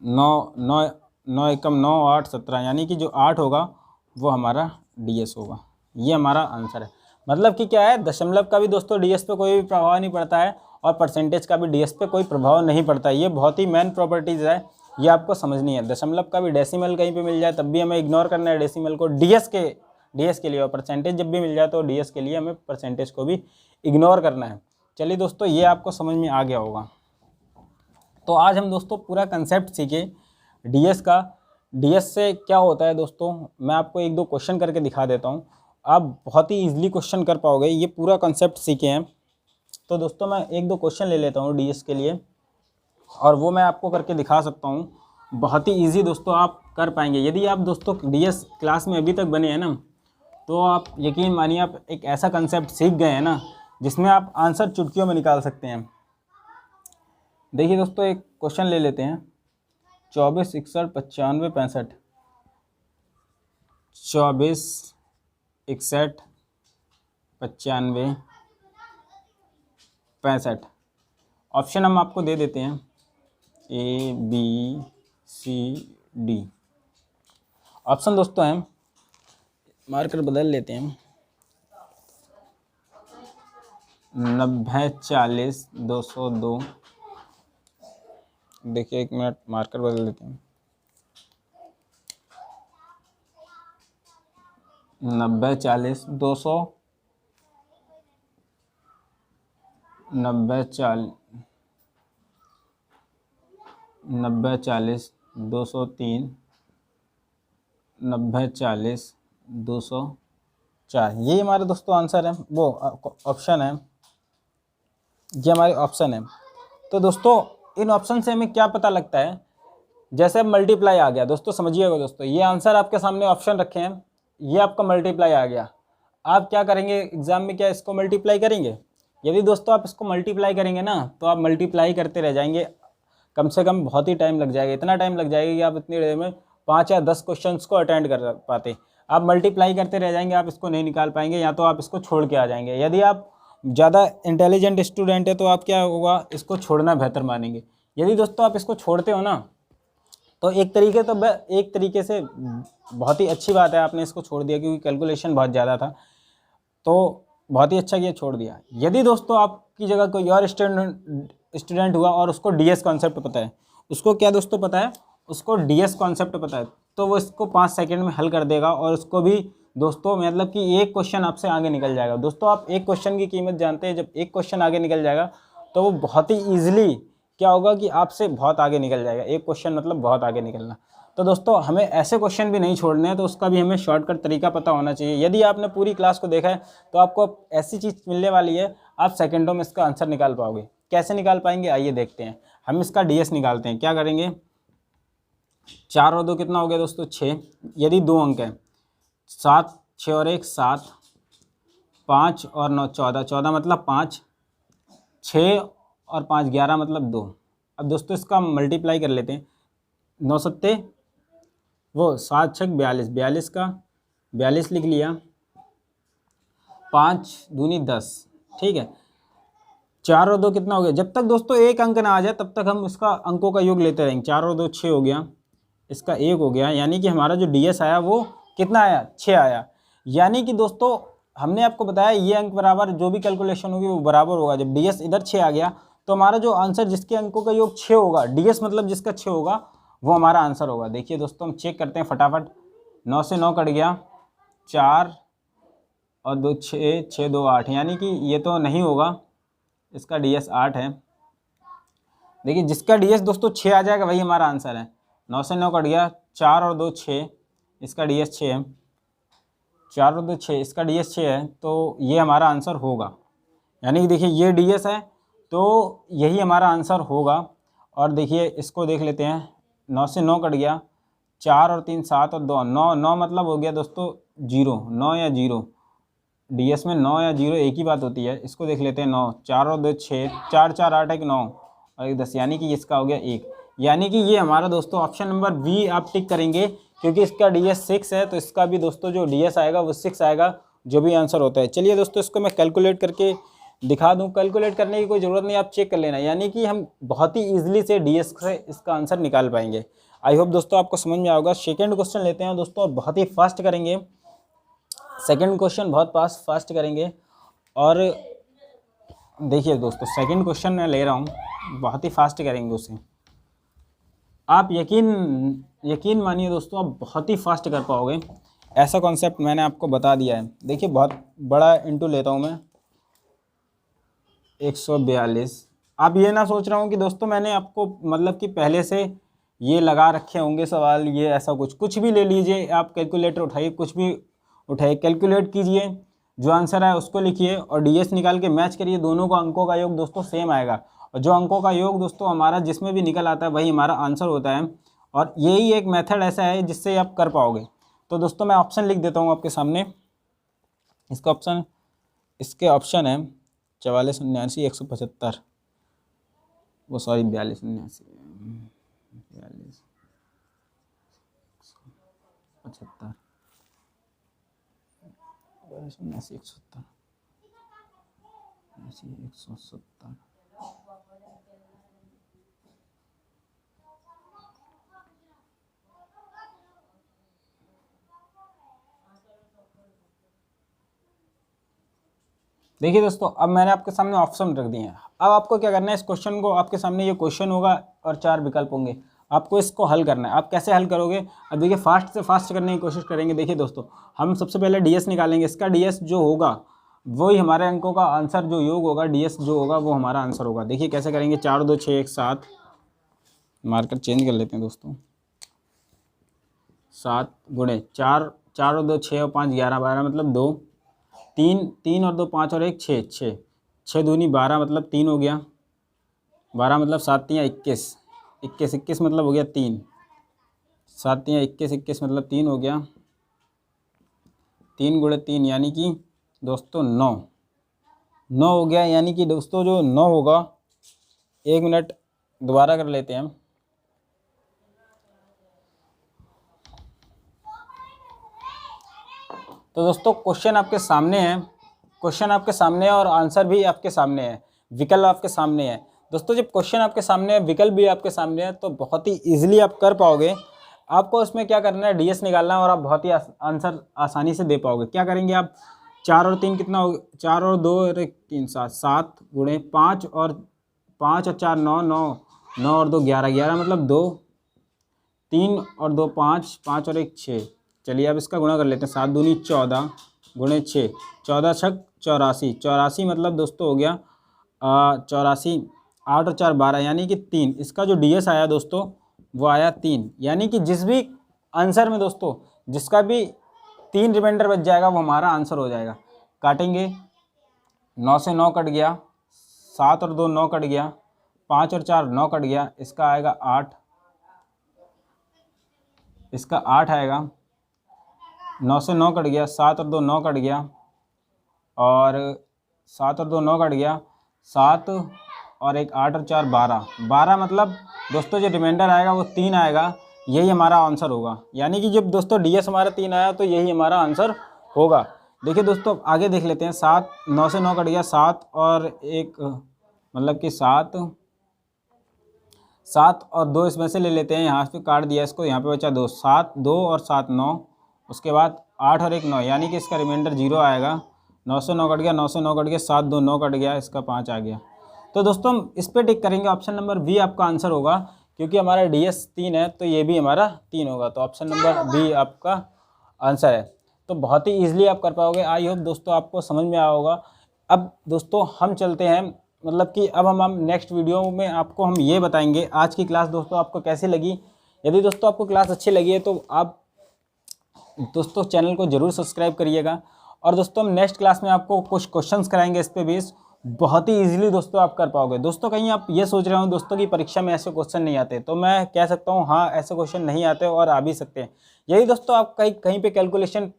9 9 9 एकम 9, 8 17, यानी कि जो 8 होगा वो हमारा डीएस होगा। ये हमारा आंसर है। मतलब कि क्या है, दशमलव का भी दोस्तों डीएस पे कोई भी प्रभाव नहीं पड़ता है, और परसेंटेज का भी डीएस पे कोई प्रभाव नहीं पड़ता है। ये बहुत ही मेन प्रॉपर्टीज़ है, ये आपको समझनी है। दशमलव का भी डेसिमल कहीं पे मिल जाए तब भी हमें इग्नोर करना है डेसिमल को, डीएस के लिए। और परसेंटेज जब भी मिल जाए तो डीएस के लिए हमें परसेंटेज को भी इग्नोर करना है। चलिए दोस्तों, ये आपको समझ में आ गया होगा। तो आज हम दोस्तों पूरा कंसेप्ट सीखे डीएस का। डीएस से क्या होता है दोस्तों, मैं आपको 1-2 क्वेश्चन करके दिखा देता हूँ, आप बहुत ही ईजिली क्वेश्चन कर पाओगे। ये पूरा कंसेप्ट सीखे हैं। तो दोस्तों मैं 1-2 क्वेश्चन ले लेता हूँ डीएस के लिए, और वो मैं आपको करके दिखा सकता हूँ। बहुत ही ईजी दोस्तों, आप कर पाएंगे। यदि आप दोस्तों डीएस क्लास में अभी तक बने हैं ना, तो आप यकीन मानिए आप एक ऐसा कंसेप्ट सीख गए हैं ना, जिसमें आप आंसर चुटकियों में निकाल सकते हैं। देखिए दोस्तों, एक क्वेश्चन ले लेते हैं, 24 61 95 65। 24 61 95 65। ऑप्शन हम आपको दे देते हैं, A B C D। Option दोस्तों हैं, मार्कर बदल लेते हैं, 90 40 202। देखिए 1 मिनट, मार्कर बदल देते हैं, 90 40 200, 90 40 90 40 203, 90 40 204, ये हमारे दोस्तों आंसर है, वो ऑप्शन है, ये हमारे ऑप्शन है। तो दोस्तों इन ऑप्शन से हमें क्या पता लगता है, जैसे मल्टीप्लाई आ गया दोस्तों, समझिएगा दोस्तों, ये आंसर आपके सामने ऑप्शन रखे हैं, ये आपका मल्टीप्लाई आ गया। आप क्या करेंगे एग्जाम में, क्या इसको मल्टीप्लाई करेंगे? यदि दोस्तों आप इसको मल्टीप्लाई करेंगे ना, तो आप मल्टीप्लाई करते रह जाएंगे, कम से कम बहुत ही टाइम लग जाएगा, इतना टाइम लग जाएगा कि आप इतनी देर में 5 या 10 क्वेश्चंस को अटेंड कर पाते। आप मल्टीप्लाई करते रह जाएंगे, आप इसको नहीं निकाल पाएंगे, या तो आप इसको छोड़ के आ जाएंगे। यदि आप ज़्यादा इंटेलिजेंट स्टूडेंट है तो आप क्या होगा, इसको छोड़ना बेहतर मानेंगे। यदि दोस्तों आप इसको छोड़ते हो ना, तो एक तरीके से बहुत ही अच्छी बात है, आपने इसको छोड़ दिया, क्योंकि कैलकुलेशन बहुत ज़्यादा था, तो बहुत ही अच्छा किया छोड़ दिया। यदि दोस्तों आपकी जगह कोई और स्टूडेंट हुआ और उसको डीएस कॉन्सेप्ट पता है, उसको क्या दोस्तों पता है, उसको डीएस कॉन्सेप्ट पता है, तो वो इसको 5 सेकंड में हल कर देगा, और उसको भी दोस्तों मतलब कि एक क्वेश्चन आपसे आगे निकल जाएगा। दोस्तों आप एक क्वेश्चन की कीमत जानते हैं, जब एक क्वेश्चन आगे निकल जाएगा तो वो बहुत ही ईजिली क्या होगा कि आपसे बहुत आगे निकल जाएगा। एक क्वेश्चन मतलब बहुत आगे निकलना। तो दोस्तों हमें ऐसे क्वेश्चन भी नहीं छोड़ने हैं, तो उसका भी हमें शॉर्टकट तरीका पता होना चाहिए। यदि आपने पूरी क्लास को देखा है तो आपको ऐसी चीज़ मिलने वाली है, आप सेकंडों में इसका आंसर निकाल पाओगे। कैसे निकाल पाएंगे, आइए देखते हैं। हम इसका डीएस निकालते हैं। क्या करेंगे, 4 और 2 कितना हो गया दोस्तों, 6। यदि 2 अंक है, 7, 6 और 1 7, 5 और 9 14, 14 मतलब 5, 6 और 5 11 मतलब 2। अब दोस्तों इसका मल्टीप्लाई कर लेते हैं। 9 सत्ते वो 7 6 42, 42 का 42 लिख लिया, 5 दूनी 10, ठीक है। 4 और 2 कितना हो गया, जब तक दोस्तों एक अंक ना आ जाए तब तक हम इसका अंकों का योग लेते रहेंगे। 4 और 2 6 हो गया, इसका 1 हो गया, यानी कि हमारा जो डीएस आया वो कितना आया, 6 आया। यानी कि दोस्तों हमने आपको बताया ये अंक बराबर जो भी कैलकुलेशन होगी वो बराबर होगा। जब डीएस इधर 6 आ गया तो हमारा जो आंसर जिसके अंकों का योग 6 होगा, डीएस मतलब जिसका 6 होगा वो हमारा आंसर होगा। देखिए दोस्तों हम चेक करते हैं फटाफट। 9 से 9 कट गया, 4 और 2 6, 6 2 8, यानी कि ये तो नहीं होगा, इसका डीएस 8 है। देखिए जिसका डीएस दोस्तों 6 आ जाएगा वही हमारा आंसर है। 9 से 9 कट गया, 4 और 2 6, इसका डीएस 6 है। 4 और 2 6, इसका डीएस 6 है, तो ये हमारा आंसर होगा। यानी कि देखिए ये डीएस है तो यही हमारा आंसर होगा। और देखिए इसको देख लेते हैं। 9 से 9 कट गया, 4 और 3 7 और 2 9, 9 मतलब हो गया दोस्तों 0, 9 या 0। डीएस में 9 या 0 एक ही बात होती है। इसको देख लेते हैं। 9 4 और 2 6, 4 4 8 1 9 और 1 10, यानी कि इसका हो गया 1। यानी कि ये हमारा दोस्तों ऑप्शन नंबर बी आप टिक करेंगे, क्योंकि इसका डीएस 6 है, तो इसका भी दोस्तों जो डीएस आएगा वो 6 आएगा, जो भी आंसर होता है। चलिए दोस्तों इसको मैं कैलकुलेट करके दिखा दूं। कैलकुलेट करने की कोई ज़रूरत नहीं, आप चेक कर लेना, यानी कि हम बहुत ही ईजिली से डीएस से इसका आंसर निकाल पाएंगे। आई होप दोस्तों आपको समझ में आएगा। सेकंड क्वेश्चन लेते हैं दोस्तों, बहुत ही फास्ट करेंगे। सेकंड क्वेश्चन बहुत फास्ट करेंगे। और देखिए दोस्तों सेकंड क्वेश्चन मैं ले रहा हूँ, बहुत ही फास्ट करेंगे उसे। आप यकीन मानिए दोस्तों, आप बहुत ही फास्ट कर पाओगे। ऐसा कॉन्सेप्ट मैंने आपको बता दिया है। देखिए बहुत बड़ा इंटू लेता हूँ मैं, 142। आप ये ना सोच रहा हूँ कि दोस्तों मैंने आपको मतलब कि पहले से ये लगा रखे होंगे सवाल, ये ऐसा कुछ भी ले लीजिए आप, कैलकुलेटर उठाइए, कुछ भी उठाइए, कैलकुलेट कीजिए, जो आंसर है उसको लिखिए और डीएस निकाल के मैच करिए। दोनों का अंकों का योग दोस्तों सेम आएगा, और जो अंकों का योग दोस्तों हमारा जिसमें भी निकल आता है वही हमारा आंसर होता है। और यही एक मेथड ऐसा है जिससे आप कर पाओगे। तो दोस्तों मैं ऑप्शन लिख देता हूँ आपके सामने। इसके ऑप्शन है 44 79 175, वो सॉरी 42 79 42 175 42 79 170 170। देखिए दोस्तों अब मैंने आपके सामने ऑप्शन रख दिए हैं। अब आपको क्या करना है, इस क्वेश्चन को, आपके सामने ये क्वेश्चन होगा और 4 विकल्प होंगे, आपको इसको हल करना है। आप कैसे हल करोगे, अब देखिए फास्ट से फास्ट करने की कोशिश करेंगे। देखिए दोस्तों हम सबसे पहले डीएस निकालेंगे। इसका डीएस जो होगा वही हमारे अंकों का आंसर, जो योग होगा डीएस जो होगा वो हमारा आंसर होगा। देखिए कैसे करेंगे, 4 2 6 1 7, मार्कर चेंज कर लेते हैं दोस्तों। 7 गुणे 4, 4 और 2 6 और 5 11, 12 मतलब 2, 3, 3 और 2 5 और 1 6, 6, 6 दूनी 12 मतलब 3 हो गया, 12 मतलब 7 तियाँ 21, 21 21 मतलब हो गया 3, 7 तियाँ 21, 21 मतलब 3 हो गया, 3 गुणे 3 यानी कि दोस्तों 9, 9 हो गया। यानी कि दोस्तों जो 9 होगा, 1 मिनट दोबारा कर लेते हैं हम। तो दोस्तों क्वेश्चन आपके सामने है, क्वेश्चन आपके सामने है और आंसर भी आपके सामने है, विकल्प आपके सामने है। दोस्तों जब क्वेश्चन आपके सामने है, विकल्प भी आपके सामने है, तो बहुत ही इजीली आप कर पाओगे। आपको उसमें क्या करना है, डीएस निकालना है और आप बहुत ही आंसर आसानी से दे पाओगे। क्या करेंगे आप, 4 और 3 कितना हो, 4 और 2 और 1 3 7, 7 गुणे 5 और 4 9, 9 और 2 11, 11 मतलब 2, 3 और 2 5, 5 और 1 6। चलिए अब इसका गुणा कर लेते हैं। 7 दूनी 14 गुणे 6, 14 छक 84, 84 मतलब दोस्तों हो गया 84, 8 और 4 12 यानी कि 3। इसका जो डीएस आया दोस्तों वो आया 3। यानी कि जिस भी आंसर में दोस्तों जिसका भी 3 रिमाइंडर बच जाएगा वो हमारा आंसर हो जाएगा। काटेंगे, 9 से 9 कट गया, 7 और 2 9 कट गया, 5 और 4 9 कट गया, इसका आएगा 8, इसका 8 आएगा। 9 से 9 कट गया, 7 और 2 9 कट गया, और 7 और 2 9 कट गया, 7 और 1 8 और 4 12, 12 मतलब दोस्तों जो रिमाइंडर आएगा वो 3 आएगा, यही हमारा आंसर होगा। यानी कि जब दोस्तों डीएस हमारा 3 आया तो यही हमारा आंसर होगा। देखिए दोस्तों आगे देख लेते हैं। 7, 9 से 9 कट गया, 7 और 1 मतलब कि 7, 7 और 2 इसमें से ले लेते हैं, यहाँ पे काट दिया इसको, यहाँ पे बचा 2, 7 2 और 7 9, उसके बाद 8 और 1 9 यानी कि इसका रिमाइंडर 0 आएगा। 9 से 9 कट गया, 9 से 9 कट गया, 7 2 9 कट गया, इसका 5 आ गया। तो दोस्तों हम इस पर टिक करेंगे, ऑप्शन नंबर बी आपका आंसर होगा, क्योंकि हमारा डीएस 3 है तो ये भी हमारा 3 होगा। तो ऑप्शन नंबर बी आपका आंसर है। तो बहुत ही ईजिली आप कर पाओगे। आई होप दोस्तों आपको समझ में आया होगा। अब दोस्तों हम चलते हैं, मतलब कि अब हम नेक्स्ट वीडियो में आपको हम ये बताएंगे आज की क्लास दोस्तों आपको कैसी लगी। यदि दोस्तों आपको क्लास अच्छी लगी है तो आप दोस्तों चैनल को ज़रूर सब्सक्राइब करिएगा। और दोस्तों हम नेक्स्ट क्लास में आपको कुछ क्वेश्चंस कराएंगे इस पे बेस, बहुत ही इजीली दोस्तों आप कर पाओगे। दोस्तों कहीं आप ये सोच रहे हो दोस्तों की परीक्षा में ऐसे क्वेश्चन नहीं आते, तो मैं कह सकता हूँ हाँ ऐसे क्वेश्चन नहीं आते और आ भी सकते हैं। यही दोस्तों आप कहीं पे कैलकुलेशन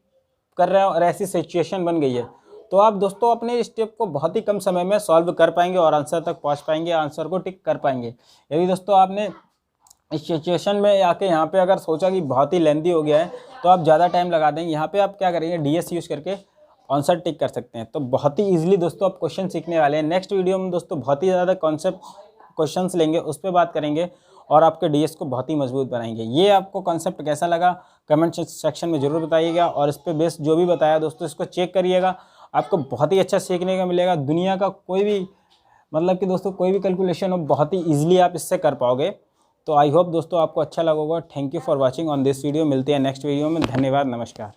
कर रहे हो और ऐसी सिचुएशन बन गई है तो आप दोस्तों अपने स्टेप को बहुत ही कम समय में सॉल्व कर पाएंगे और आंसर तक पहुँच पाएंगे, आंसर को टिक कर पाएंगे। यदि दोस्तों आपने इस सिचुएशन में आके यहाँ पे अगर सोचा कि बहुत ही लेंथी हो गया है तो आप ज़्यादा टाइम लगा देंगे, यहाँ पे आप क्या करेंगे डीएस यूज़ करके आंसर टिक कर सकते हैं। तो बहुत ही इजीली दोस्तों आप क्वेश्चन सीखने वाले हैं। नेक्स्ट वीडियो में दोस्तों बहुत ही ज़्यादा कॉन्सेप्ट क्वेश्चंस लेंगे, उस पर बात करेंगे और आपके डीएस को बहुत ही मजबूत बनाएंगे। ये आपको कॉन्सेप्ट कैसा लगा कमेंट सेक्शन में ज़रूर बताइएगा, और इस पर बेस जो भी बताया दोस्तों इसको चेक करिएगा, आपको बहुत ही अच्छा सीखने का मिलेगा। दुनिया का कोई भी मतलब कि दोस्तों कोई भी कैलकुलेशन हो बहुत ही ईजिली आप इससे कर पाओगे। तो आई होप दोस्तों आपको अच्छा लगा होगा। Thank you for watching on this video. मिलते हैं नेक्स्ट वीडियो में। धन्यवाद, नमस्कार।